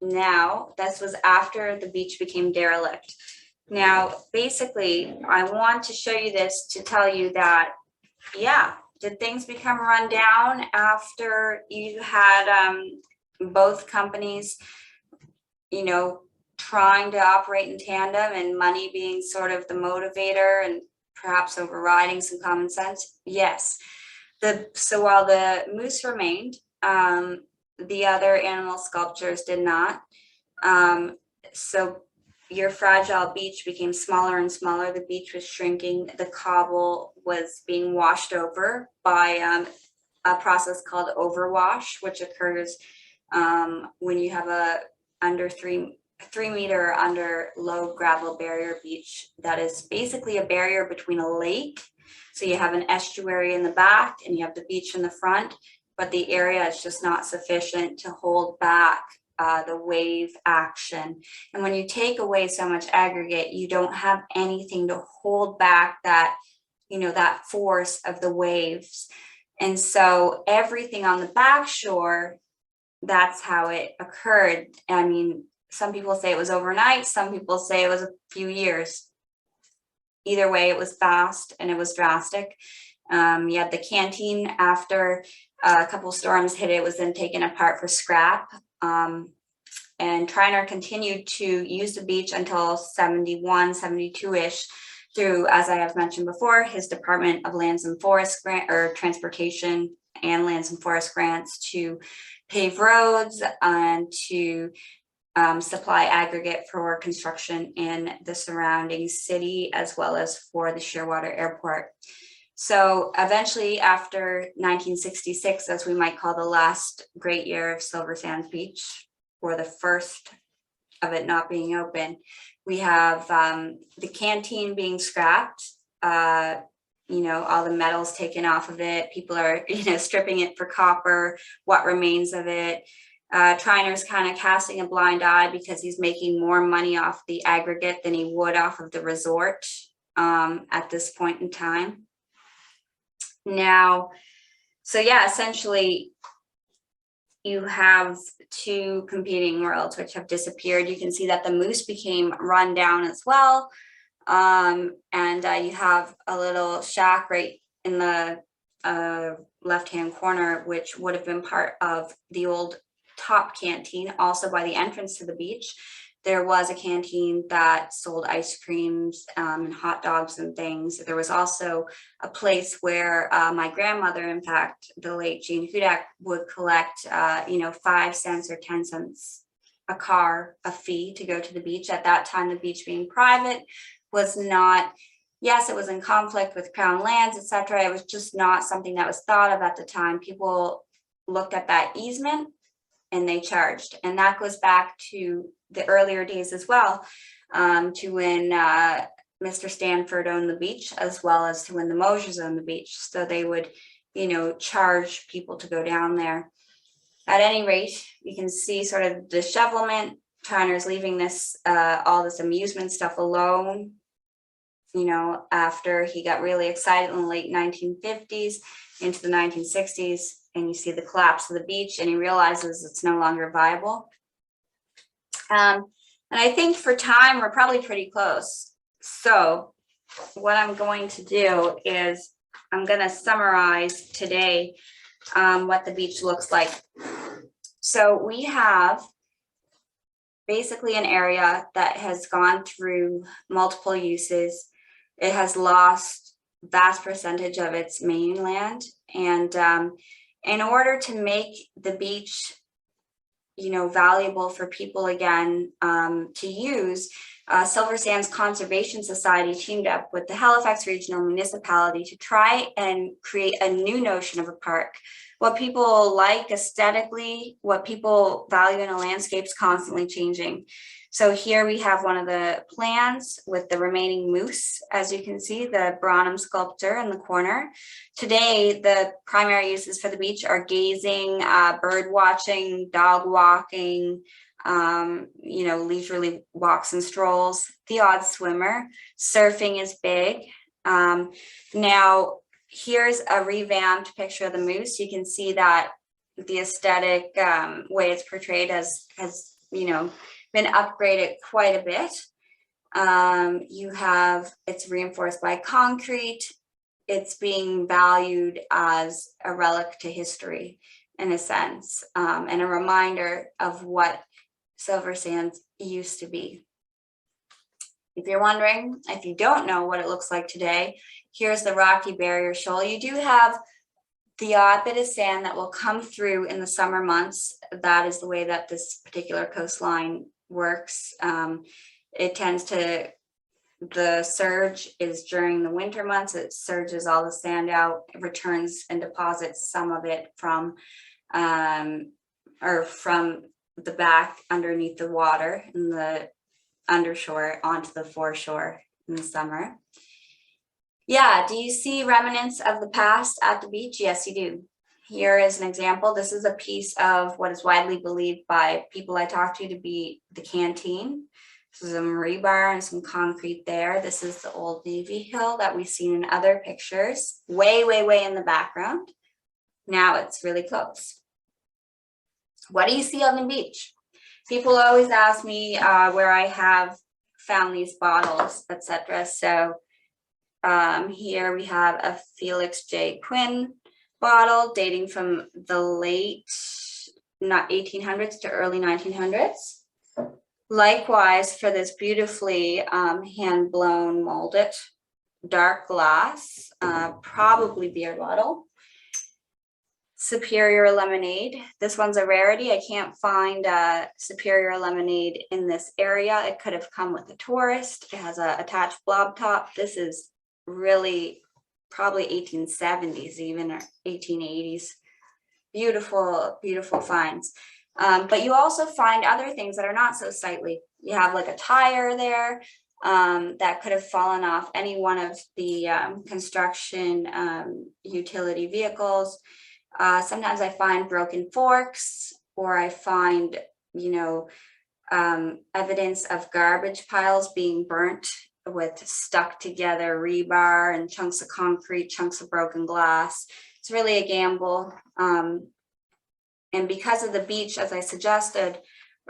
Now, this was after the beach became derelict. Now, basically, I want to show you this to tell you that, yeah, did things become run down after you had both companies, you know, trying to operate in tandem and money being sort of the motivator and perhaps overriding some common sense? Yes. So while the moose remained, the other animal sculptures did not. So your fragile beach became smaller and smaller. The beach was shrinking. The cobble was being washed over by a process called overwash, which occurs when you have a under 3 meter under low gravel barrier beach that is basically a barrier between a lake. So you have an estuary in the back and you have the beach in the front, but the area is just not sufficient to hold back the wave action. And when you take away so much aggregate, you don't have anything to hold back that, you know, that force of the waves. And so everything on the back shore, that's how it occurred. I mean, some people say it was overnight. Some people say it was a few years. Either way, it was fast and it was drastic. You had the canteen after a couple storms hit, it was then taken apart for scrap. And Triner continued to use the beach until 71, 72-ish through, as I have mentioned before, his Department of Lands and Forests grant, or Transportation and Lands and Forest grants to pave roads and to supply aggregate for construction in the surrounding city, as well as for the Shearwater Airport. So eventually, after 1966, as we might call the last great year of Silver Sands Beach, or the first of it not being open, we have the canteen being scrapped, you know, all the metals taken off of it. People are, you know, stripping it for copper, what remains of it. Triner's kind of casting a blind eye because he's making more money off the aggregate than he would off of the resort at this point in time. Now, so yeah, essentially you have two competing worlds which have disappeared. You can see that the moose became run down as well. And you have a little shack right in the left-hand corner, which would have been part of the old top canteen. Also by the entrance to the beach, there was a canteen that sold ice creams and hot dogs and things. There was also a place where my grandmother, in fact, the late Magen Hudak, would collect, you know, 5 cents or 10 cents a car, a fee to go to the beach. At that time, the beach being private was not, yes, it was in conflict with Crown lands, etc. It was just not something that was thought of at the time. People looked at that easement and they charged. And that goes back to the earlier days as well, to when Mr. Stanford owned the beach, as well as to when the Mosers owned the beach. So they would, you know, charge people to go down there. At any rate, you can see sort of dishevelment. Tyner's leaving this, all this amusement stuff alone, you know, after he got really excited in the late 1950s into the 1960s, and you see the collapse of the beach, and he realizes it's no longer viable. And I think for time, we're probably pretty close. So what I'm going to do is I'm going to summarize today what the beach looks like. So we have basically an area that has gone through multiple uses. It has lost vast percentage of its mainland. And in order to make the beach, you know, valuable for people again to use, Silver Sands Conservation Society teamed up with the Halifax Regional Municipality to try and create a new notion of a park. What people like aesthetically, what people value in a landscape is constantly changing. So here we have one of the plans with the remaining moose, as you can see, the Branham sculpture in the corner. Today, the primary uses for the beach are gazing, bird watching, dog walking, you know, leisurely walks and strolls, the odd swimmer. Surfing is big. Now, here's a revamped picture of the moose. You can see that the aesthetic way it's portrayed has, you know, been upgraded quite a bit. You have, it's reinforced by concrete. It's being valued as a relic to history in a sense, and a reminder of what Silver Sands used to be. If you're wondering, if you don't know what it looks like today, here's the rocky barrier shoal. You do have the odd bit of sand that will come through in the summer months. That is the way that this particular coastline works. It tends to, the surge is during the winter months. It surges all the sand out, it returns and deposits some of it from the back underneath the water in the undershore onto the foreshore in the summer. Yeah, do you see remnants of the past at the beach? Yes, you do. Here is an example. This is a piece of what is widely believed by people I talk to be the canteen. This is a rebar and some concrete there. This is the old Navy Hill that we've seen in other pictures, way, way, way in the background. Now it's really close. What do you see on the beach? People always ask me where I have found these bottles, etc. So here we have a Felix J. Quinn bottle dating from the late 1800s to early 1900s. Likewise, for this beautifully hand-blown molded dark glass, probably beer bottle. Superior lemonade. This one's a rarity. I can't find Superior lemonade in this area. It could have come with a tourist. It has a attached blob top. This is really probably 1870s even, or 1880s. Beautiful, beautiful finds. But you also find other things that are not so sightly. You have like a tire there that could have fallen off any one of the construction utility vehicles. Sometimes I find broken forks, or I find, you know, evidence of garbage piles being burnt with stuck together rebar and chunks of concrete, chunks of broken glass. It's really a gamble. And because of the beach, as I suggested,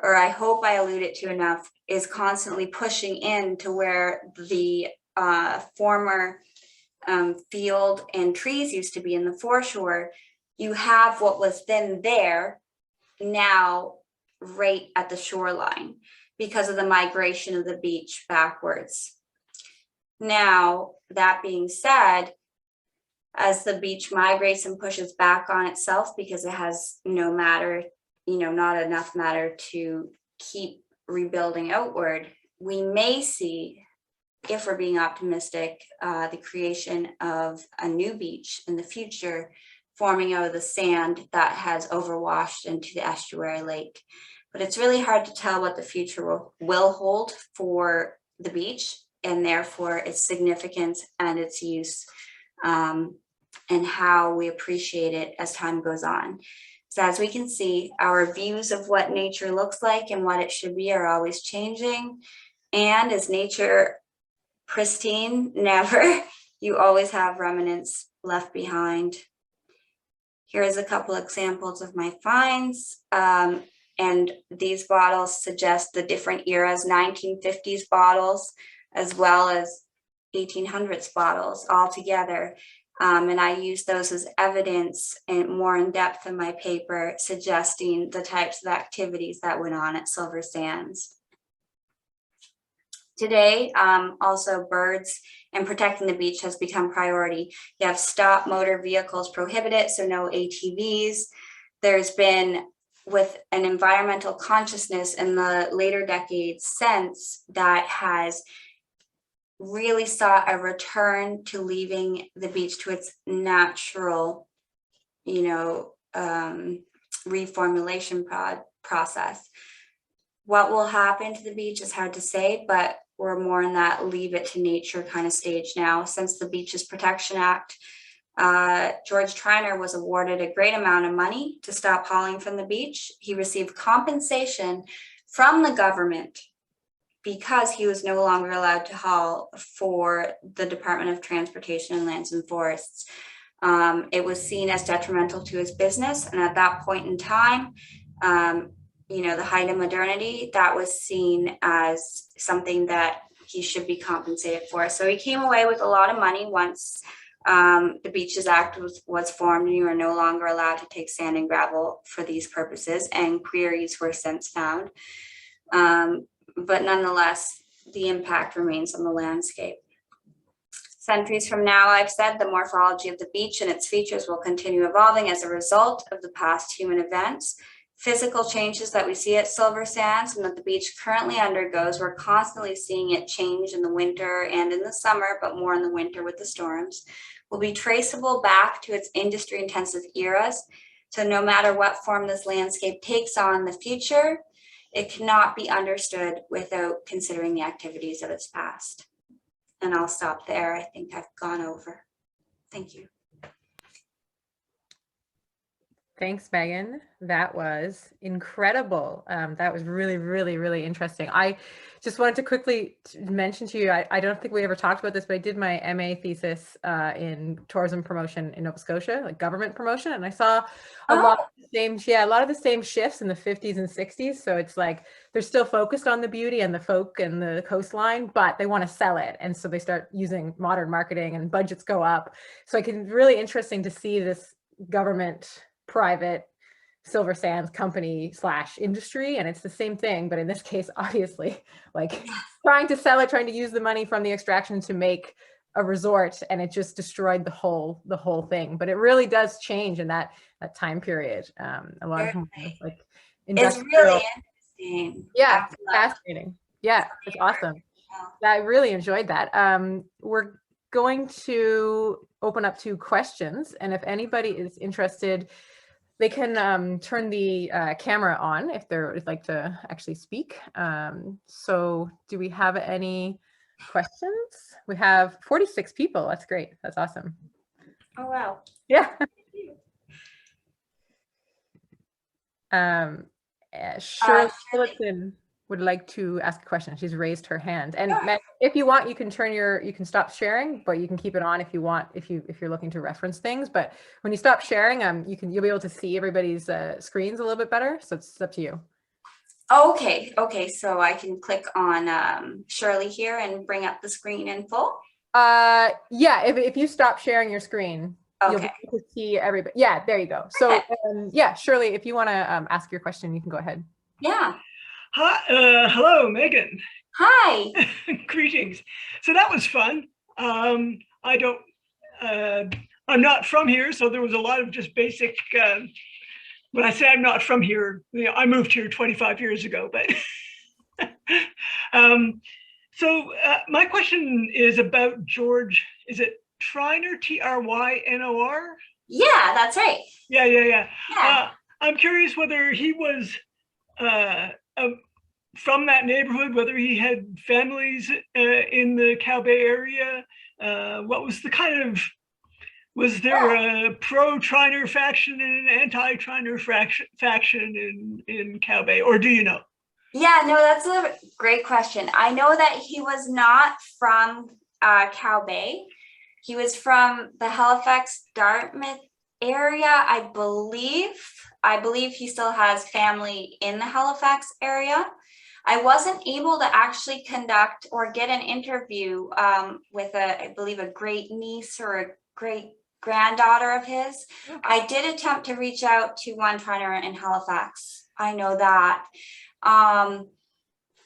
or I hope I alluded to enough, is constantly pushing in to where the former field and trees used to be in the foreshore, you have what was then there now right at the shoreline because of the migration of the beach backwards. Now, that being said, as the beach migrates and pushes back on itself because it has no matter, you know, not enough matter to keep rebuilding outward, we may see, if we're being optimistic, the creation of a new beach in the future forming out of the sand that has overwashed into the estuary lake. But it's really hard to tell what the future will hold for the beach, and therefore its significance and its use, and how we appreciate it as time goes on. So as we can see, our views of what nature looks like and what it should be are always changing. And is nature pristine? Never. You always have remnants left behind. Here's a couple examples of my finds. And these bottles suggest the different eras, 1950s bottles, as well as 1800s bottles all together. And I use those as evidence and more in depth in my paper, suggesting the types of activities that went on at Silver Sands. Today, also birds and protecting the beach has become priority. You have stop motor vehicles prohibited, so no ATVs. There's been, with an environmental consciousness in the later decades since, that has really saw a return to leaving the beach to its natural, reformulation process. What will happen to the beach is hard to say, but we're more in that leave it to nature kind of stage now. Since the Beaches Protection Act, George Triner was awarded a great amount of money to stop hauling from the beach. He received compensation from the government because he was no longer allowed to haul for the Department of Transportation and Lands and Forests. It was seen as detrimental to his business. And at that point in time, the height of modernity, that was seen as something that he should be compensated for. So he came away with a lot of money once the Beaches Act was formed, and you are no longer allowed to take sand and gravel for these purposes, and queries were since found. But nonetheless, the impact remains on the landscape. Centuries from now, I've said, the morphology of the beach and its features will continue evolving as a result of the past human events. Physical changes that we see at Silver Sands and that the beach currently undergoes, we're constantly seeing it change in the winter and in the summer, but more in the winter with the storms, will be traceable back to its industry-intensive eras. So no matter what form this landscape takes on in the future, it cannot be understood without considering the activities of its past. And I'll stop there. I think I've gone over. Thank you. Thanks, Megan. That was incredible. That was really, really, really interesting. I just wanted to quickly mention to you, I don't think we ever talked about this, but I did my MA thesis in tourism promotion in Nova Scotia, like government promotion. And I saw a lot of the same, a lot of the same shifts in the 50s and 60s. So it's like, they're still focused on the beauty and the folk and the coastline, but they want to sell it. And so they start using modern marketing and budgets go up. So it can be really interesting to see this government private Silver Sands company / industry, and it's the same thing, but in this case, obviously, like trying to sell it, trying to use the money from the extraction to make a resort, and it just destroyed the whole thing. But it really does change in that time period. A lot of like it's really interesting. Yeah, fascinating. Yeah, it's awesome. I really enjoyed that. We're going to open up to questions, and if anybody is interested, they can turn the camera on if they'd like to actually speak. So do we have any questions? We have 46 people. That's great. That's awesome. Oh, wow. Yeah. Shirley Phillipson would like to ask a question. She's raised her hand. And Matt, if you want, you can stop sharing, but you can keep it on if you want, if you're looking to reference things. But when you stop sharing, you'll be able to see everybody's screens a little bit better. So it's up to you. Okay. So I can click on Shirley here and bring up the screen in full. Yeah, if you stop sharing your screen, you'll be able to see everybody. Yeah, there you go. So yeah, Shirley, if you want to ask your question, you can go ahead. Yeah. Hi, hello, Megan. Hi. Greetings. So that was fun. I'm not from here, so there was a lot of just basic. When I say I'm not from here, I moved here 25 years ago. But my question is about George. Is it Trynor, Trynor? Yeah, that's right. Yeah. Yeah. I'm curious whether he was from that neighborhood, whether he had families in the Cow Bay area. What was the kind of, was there a pro-Triner faction and an anti-Triner faction in Cow Bay, or do you know? Yeah, no, that's a great question. I know that he was not from Cow Bay. He was from the Halifax, Dartmouth area, I believe. I believe he still has family in the Halifax area. I wasn't able to actually conduct or get an interview with I believe a great niece or a great granddaughter of his. Okay. I did attempt to reach out to one trainer in Halifax. I know that.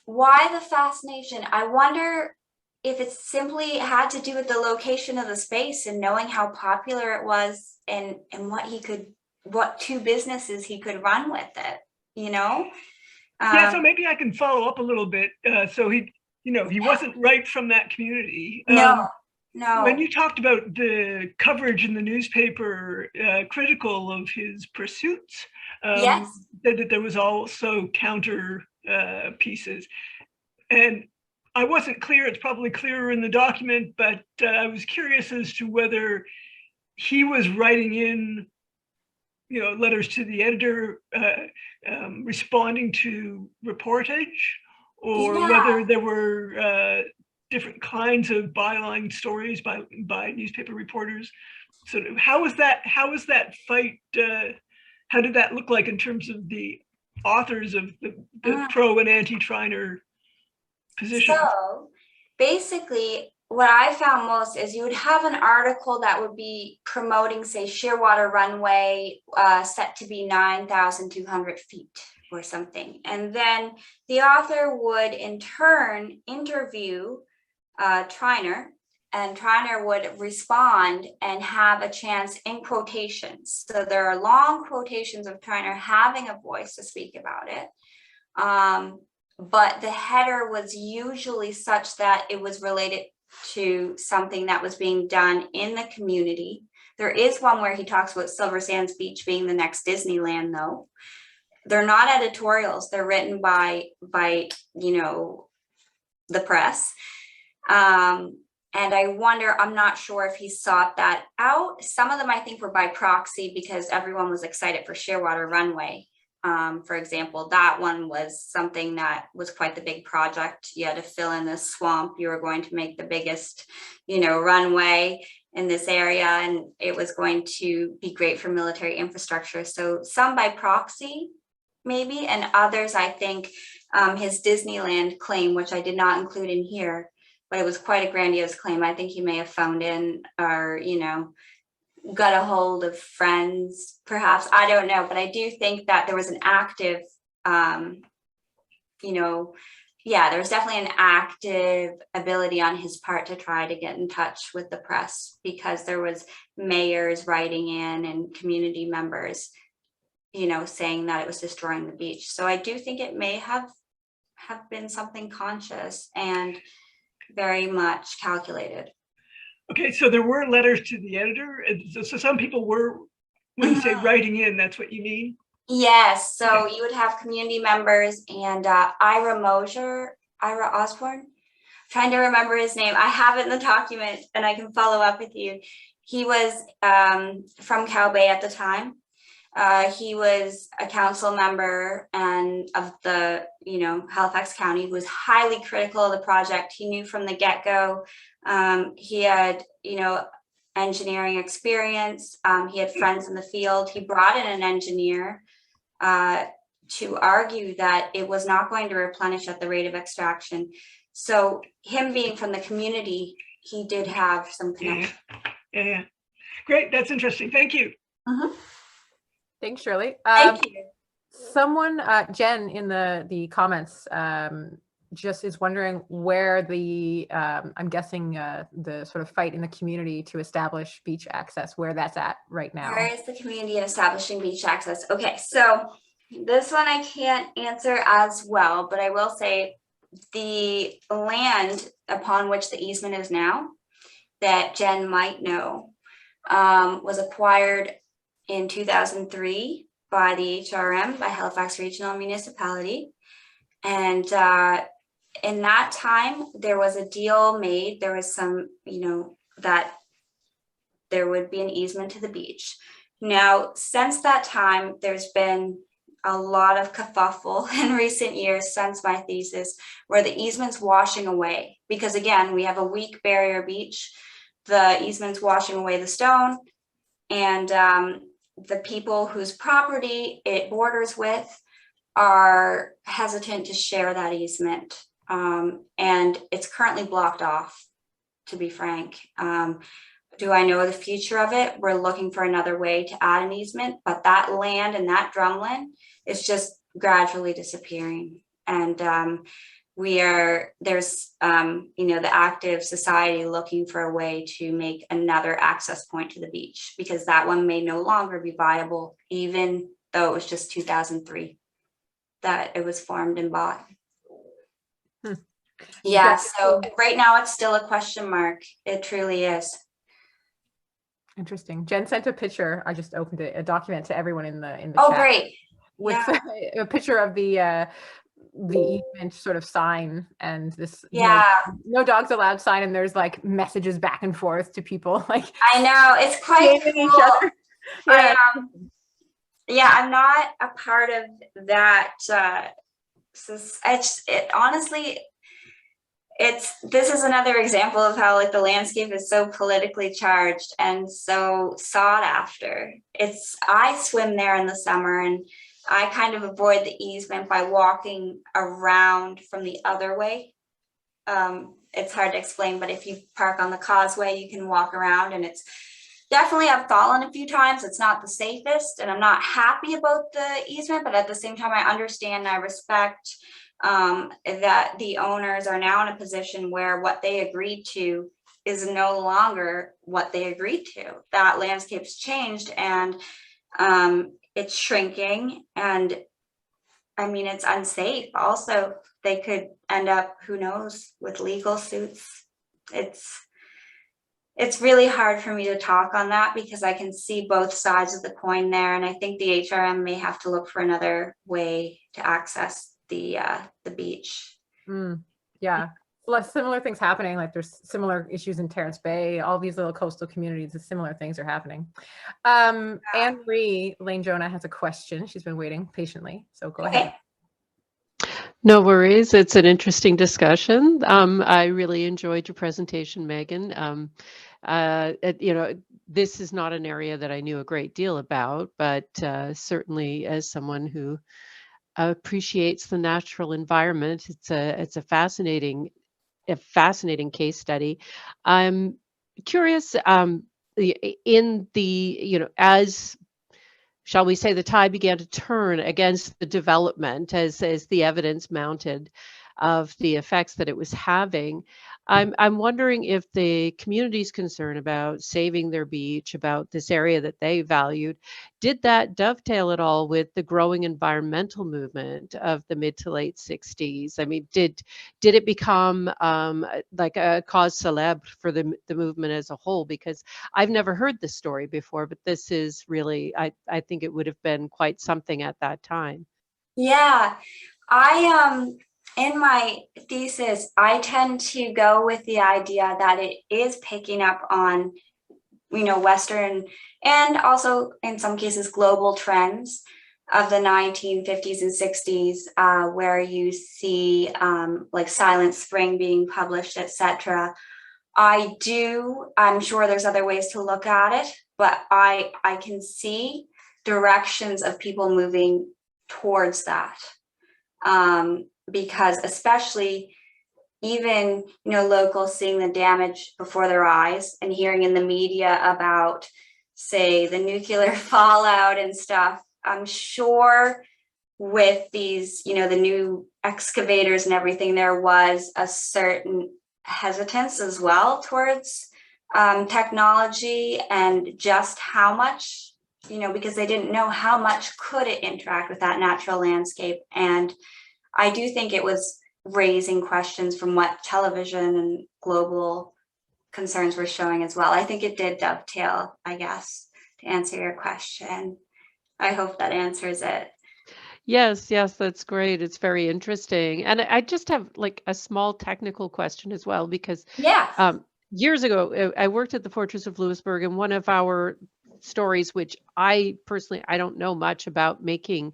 Why the fascination? I wonder if it simply had to do with the location of the space and knowing how popular it was and what two businesses he could run with it, you know? Yeah, so maybe I can follow up a little bit. So he wasn't right from that community. No. When you talked about the coverage in the newspaper critical of his pursuits, Yes. that there was also counter pieces. And I wasn't clear, it's probably clearer in the document, but I was curious as to whether he was writing in letters to the editor, responding to reportage, or whether there were different kinds of byline stories by newspaper reporters. So how was that fight? How did that look like in terms of the authors of the pro and anti-Triner positions? So basically, what I found most is you would have an article that would be promoting, say, Shearwater Runway set to be 9,200 feet or something. And then the author would in turn interview Triner, and Triner would respond and have a chance in quotations. So there are long quotations of Triner having a voice to speak about it. But the header was usually such that it was related to something that was being done in the community. There is one where he talks about Silver Sands Beach being the next Disneyland, though. They're not editorials. They're written by the press. And I wonder, I'm not sure if he sought that out. Some of them I think were by proxy because everyone was excited for Shearwater Runway. For example, that one was something that was quite the big project. You had to fill in this swamp. You were going to make the biggest, runway in this area, and it was going to be great for military infrastructure. So some by proxy, maybe, and others, I think, his Disneyland claim, which I did not include in here, but it was quite a grandiose claim. I think he may have phoned in or, got a hold of friends, perhaps. I don't know, but I do think that there was an active, there was definitely an active ability on his part to try to get in touch with the press, because there was mayors writing in and community members, saying that it was destroying the beach. So I do think it may have been something conscious and very much calculated. Okay, so there were letters to the editor. So some people were, when you say writing in, that's what you mean? Yes, so you would have community members and Ira Osborne, trying to remember his name. I have it in the document and I can follow up with you. He was from Cow Bay at the time. He was a council member and of the, Halifax County, who was highly critical of the project. He knew from the get-go. He had, engineering experience. He had friends in the field. He brought in an engineer to argue that it was not going to replenish at the rate of extraction. So him being from the community, he did have some connection. Yeah. Great. That's interesting. Thank you. Thanks, Shirley. Thank you. Someone, Jen, in the comments, just is wondering where the, I'm guessing the sort of fight in the community to establish beach access, where that's at right now. Where is the community in establishing beach access? Okay, so this one I can't answer as well, but I will say the land upon which the easement is now, that Jen might know, was acquired in 2003 by the HRM, by Halifax Regional Municipality. And in that time, there was a deal made. There was some, that there would be an easement to the beach. Now, since that time, there's been a lot of kerfuffle in recent years since my thesis, where the easement's washing away. Because again, we have a weak barrier beach. The easement's washing away the stone, and the people whose property it borders with are hesitant to share that easement. And it's currently blocked off, to be frank. Do I know the future of it? We're looking for another way to add an easement, but that land and that drumlin is just gradually disappearing. And there's the active society looking for a way to make another access point to the beach, because that one may no longer be viable, even though it was just 2003 that it was formed and bought. Yeah, so right now it's still a question mark. It truly is. Interesting. Jen sent a picture. I just opened it, a document to everyone in the Oh, chat. great. With a picture of the easement sort of sign, and this no dogs allowed sign, and there's like messages back and forth to people, like I know, it's quite cool. each other. Yeah. I'm not a part of that. Honestly, this is another example of how like the landscape is so politically charged and so sought after. I swim there in the summer, and I kind of avoid the easement by walking around from the other way. It's hard to explain, but if you park on the causeway, you can walk around, and it's definitely, I've fallen a few times. It's not the safest, and I'm not happy about the easement, but at the same time, I understand and I respect that the owners are now in a position where what they agreed to is no longer what they agreed to. That landscape's changed, and it's shrinking, and I mean, it's unsafe. Also, they could end up, who knows, with legal suits. It's really hard for me to talk on that, because I can see both sides of the coin there, and I think the HRM may have to look for another way to access the beach. Yeah, similar things happening. Like there's similar issues in Terrace Bay. All these little coastal communities, the similar things are happening. Anne-Marie Lane Jonah has a question. She's been waiting patiently, so go ahead. No worries. It's an interesting discussion. I really enjoyed your presentation, Megan. This is not an area that I knew a great deal about, but certainly as someone who appreciates the natural environment, it's a fascinating case study. I'm curious, as shall we say, the tide began to turn against the development as the evidence mounted of the effects that it was having. I'm wondering if the community's concern about saving their beach, about this area that they valued, did that dovetail at all with the growing environmental movement of the mid to late 60s? I mean, did it become like a cause célèbre for the movement as a whole? Because I've never heard this story before, but this is really, I think it would have been quite something at that time. Yeah, in my thesis, I tend to go with the idea that it is picking up on, Western and also in some cases global trends of the 1950s and 60s, where you see like Silent Spring being published, etc. I'm sure there's other ways to look at it, but I can see directions of people moving towards that. Because especially even, locals seeing the damage before their eyes and hearing in the media about, say, the nuclear fallout and stuff, I'm sure with these, the new excavators and everything, there was a certain hesitance as well towards technology and just how much, because they didn't know how much could it interact with that natural landscape. And I do think it was raising questions from what television and global concerns were showing as well. I think it did dovetail, I guess, to answer your question. I hope that answers it. Yes, yes, that's great. It's very interesting. And I just have like a small technical question as well, because Yeah. years ago, I worked at the Fortress of Louisbourg, and one of our stories, which I personally, I don't know much about making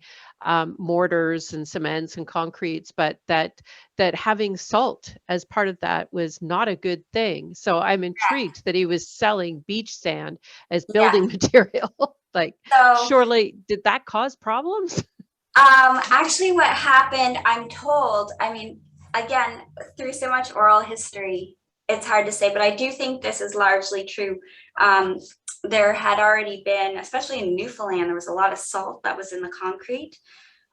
mortars and cements and concretes, but that having salt as part of that was not a good thing. So I'm intrigued that he was selling beach sand as building material. Like, So, surely, did that cause problems? actually what happened, I'm told, I mean, again, through so much oral history, it's hard to say, but I do think this is largely true. There had already been, especially in Newfoundland, there was a lot of salt that was in the concrete.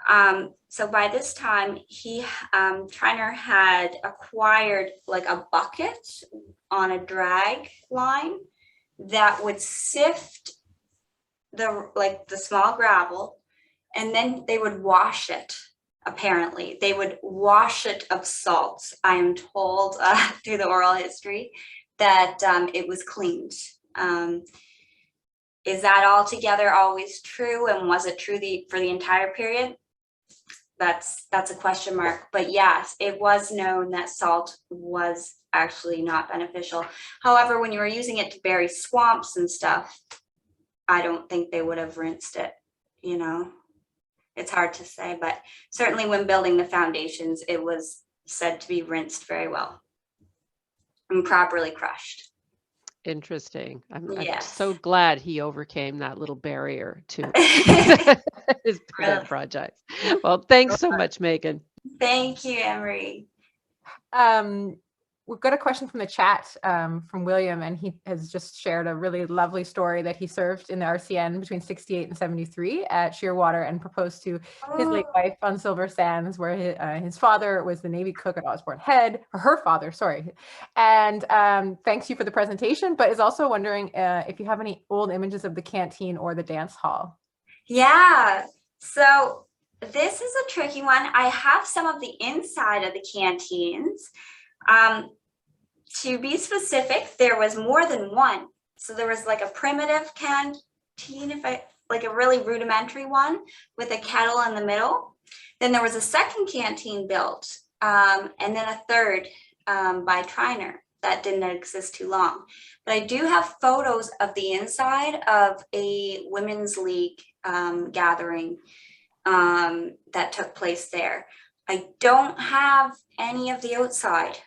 So by this time, Triner had acquired like a bucket on a drag line that would sift the small gravel, and then they would wash it. Apparently, they would wash it of salt. I am told through the oral history that it was cleaned. Is that altogether always true? And was it true for the entire period? That's a question mark. But yes, it was known that salt was actually not beneficial. However, when you were using it to bury swamps and stuff, I don't think they would have rinsed it, you know. It's hard to say, but certainly when building the foundations, it was said to be rinsed very well and properly crushed. Interesting. I'm Yes. so glad he overcame that little barrier to his building projects. Well, thanks so much, Megan. Thank you, Emery. We've got a question from the chat from William, and he has just shared a really lovely story that he served in the RCN between 68 and 73 at Shearwater, and proposed to his late wife on Silver Sands, where his father was the Navy cook at Osborne Head, or her father, sorry. And thanks you for the presentation, but is also wondering if you have any old images of the canteen or the dance hall. Yeah, so this is a tricky one. I have some of the inside of the canteens. To be specific, there was more than one. So there was like a primitive canteen, like a really rudimentary one with a kettle in the middle. Then there was a second canteen built, and then a third by Triner that didn't exist too long. But I do have photos of the inside of a women's league gathering that took place there. I don't have any of the outside.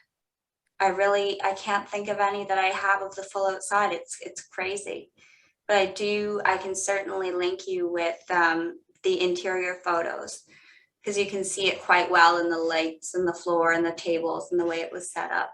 I can't think of any that I have of the full outside. It's crazy, but I can certainly link you with the interior photos, because you can see it quite well in the lights and the floor and the tables and the way it was set up.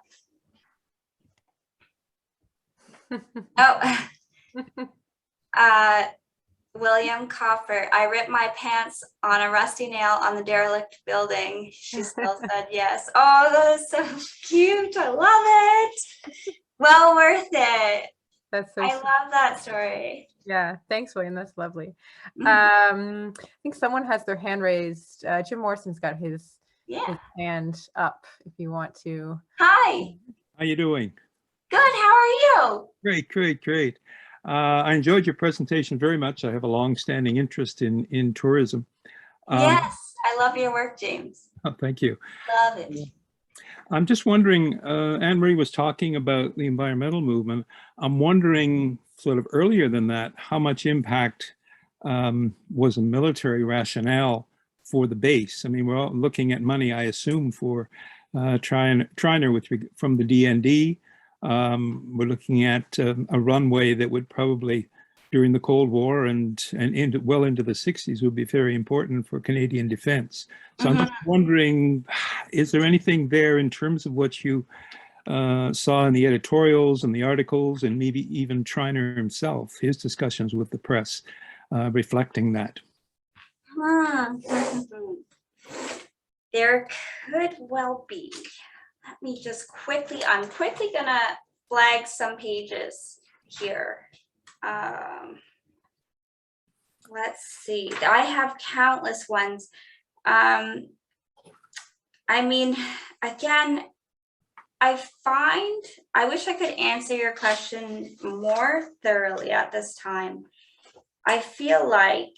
William Coffer, I ripped my pants on a rusty nail on the derelict building. She still said yes. Oh, that is so cute. I love it. Well worth it. That's so I sweet. love that story. Yeah, thanks, William. That's lovely. I think someone has their hand raised. Jim Morrison's got his hand up if you want to. Hi. How you doing? Good. How are you? Great. I enjoyed your presentation very much. I have a long-standing interest in tourism. Yes, I love your work, James. Oh, thank you. Love it. I'm just wondering, Anne-Marie was talking about the environmental movement. I'm wondering, sort of earlier than that, how much impact was a military rationale for the base? I mean, we're all looking at money, I assume, for Triner from the DND. We're looking at a runway that would probably, during the Cold War and well into the 60s, would be very important for Canadian defense. So I'm just wondering, is there anything there in terms of what you saw in the editorials and the articles, and maybe even Triner himself, his discussions with the press, reflecting that? There could well be. Let me just I'm quickly gonna flag some pages here. Let's see, I have countless ones. I mean, again, I wish I could answer your question more thoroughly at this time. I feel like,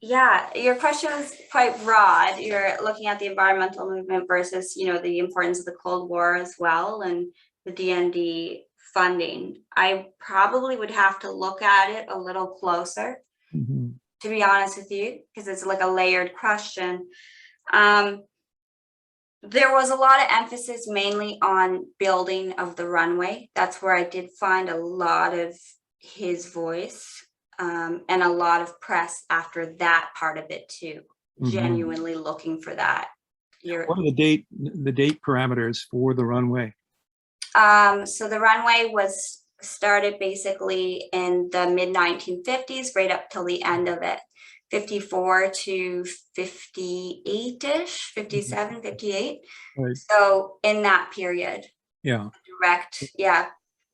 yeah, your question was quite broad. You're looking at the environmental movement versus, you know, the importance of the Cold War as well and the DND funding. I probably would have to look at it a little closer, Mhm. to be honest with you, because it's like a layered question. There was a lot of emphasis mainly on building of the runway. That's where I did find a lot of his voice, and a lot of press after that part of it too. Mhm. Genuinely looking for that. What are the date parameters for the runway? So the runway was started basically in the mid 1950s, right up till the end of it. 54 to 58-ish, 57, 58. Right. So in that period, Yeah. direct, yeah,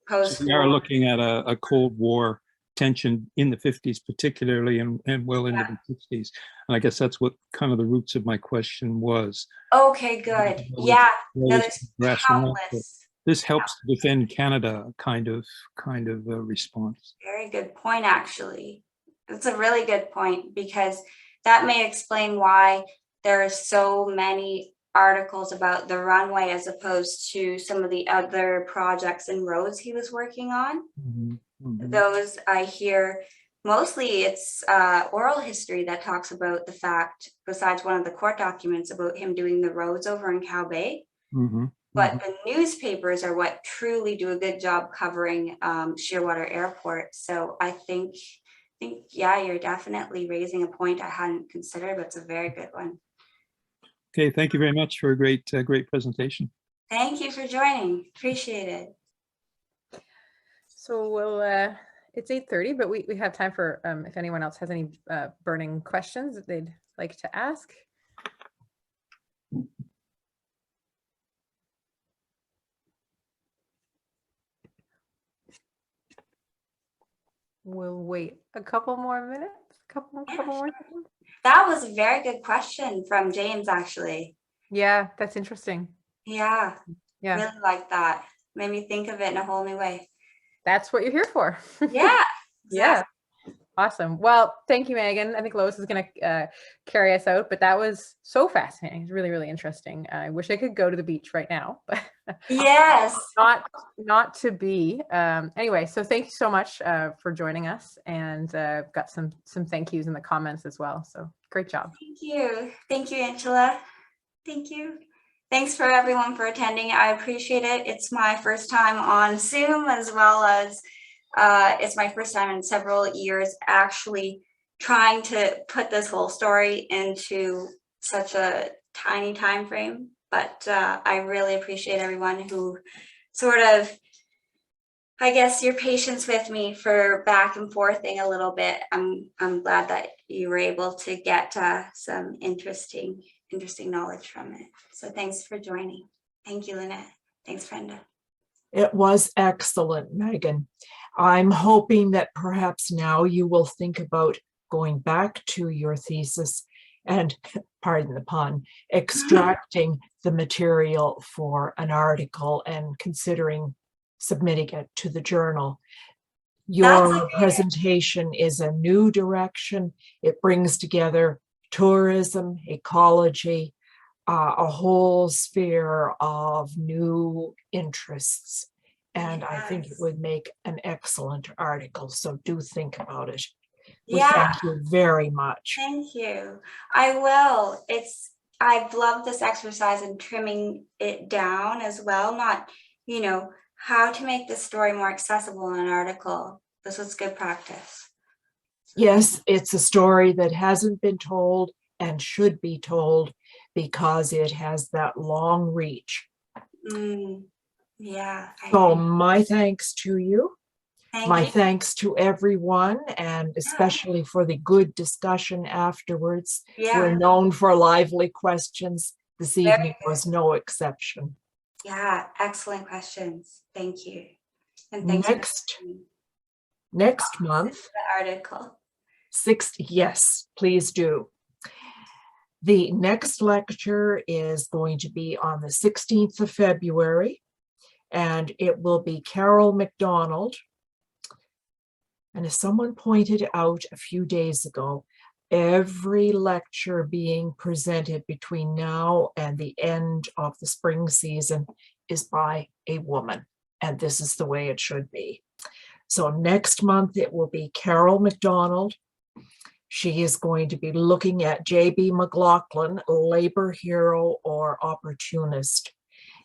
So post we are looking at a Cold War tension in the 50s, particularly, and well into the 60s. And I guess that's what kind of the roots of my question was. Okay, good. Yeah, no, there's Rationale. countless. This helps to defend Canada kind of response. Very good point, actually. It's a really good point, because that may explain why there are so many articles about the runway as opposed to some of the other projects and roads he was working on. Mhm. Mhm. Those I hear mostly it's oral history that talks about the fact, besides one of the court documents, about him doing the roads over in Cow Bay. Mhm. But the newspapers are what truly do a good job covering Shearwater Airport. So I think, yeah, you're definitely raising a point I hadn't considered, but it's a very good one. Okay, thank you very much for a great presentation. Thank you for joining. Appreciate it. So we'll, it's 8:30, but we have time for if anyone else has any burning questions that they'd like to ask. We'll wait a couple more minutes, couple more seconds. That was a very good question from James, actually. Yeah, that's interesting. Yeah, Yeah, really like that. Made me think of it in a whole new way. that's what you're here for. Yeah. Yeah. Awesome. Well, thank you, Megan. I think Lois is going to carry us out, but that was so fascinating. It's really, really interesting. I wish I could go to the beach right now, but Yes. not to be. Anyway, so thank you so much for joining us, and got some thank yous in the comments as well. So great job. Thank you. Thank you, Angela. Thank you. Thanks for everyone for attending. I appreciate it. It's my first time on Zoom, as well as it's my first time in several years actually trying to put this whole story into such a tiny time frame. But I really appreciate everyone who sort of, I guess, your patience with me for back and forthing a little bit. I'm glad that you were able to get some interesting knowledge from it. So thanks for joining. Thank you, Lynette. Thanks, Brenda. It was excellent, Megan. I'm hoping that perhaps now you will think about going back to your thesis and, pardon the pun, extracting the material for an article and considering submitting it to the journal. Your presentation is a new direction. It brings together tourism, ecology, a whole sphere of new interests. And I think it would make an excellent article. So do think about it. We thank you very much. Thank you. I will. I've loved this exercise in trimming it down as well. Not, how to make this story more accessible in an article. This was good practice. Yes, it's a story that hasn't been told and should be told because it has that long reach. Yeah. So my thanks to you. My you. thanks to everyone, and especially for the good discussion afterwards. We're known for lively questions. This evening was no exception. Yeah, excellent questions. Thank you. And thanks next month. The article. Yes, please do. The next lecture is going to be on the 16th of February, and it will be Carol McDonald. And as someone pointed out a few days ago, every lecture being presented between now and the end of the spring season is by a woman, and this is the way it should be. So next month it will be Carol McDonald. She is going to be looking at J.B. McLaughlin, labor hero or opportunist.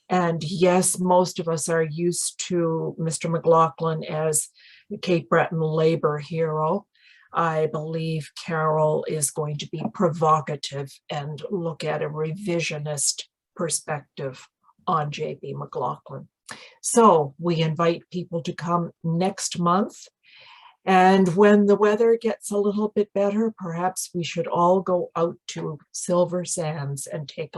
And yes, most of us are used to Mr. McLaughlin as the Cape Breton labor hero. I believe Carol is going to be provocative and look at a revisionist perspective on J.B. McLaughlin. So we invite people to come next month. And when the weather gets a little bit better, perhaps we should all go out to Silver Sands and take a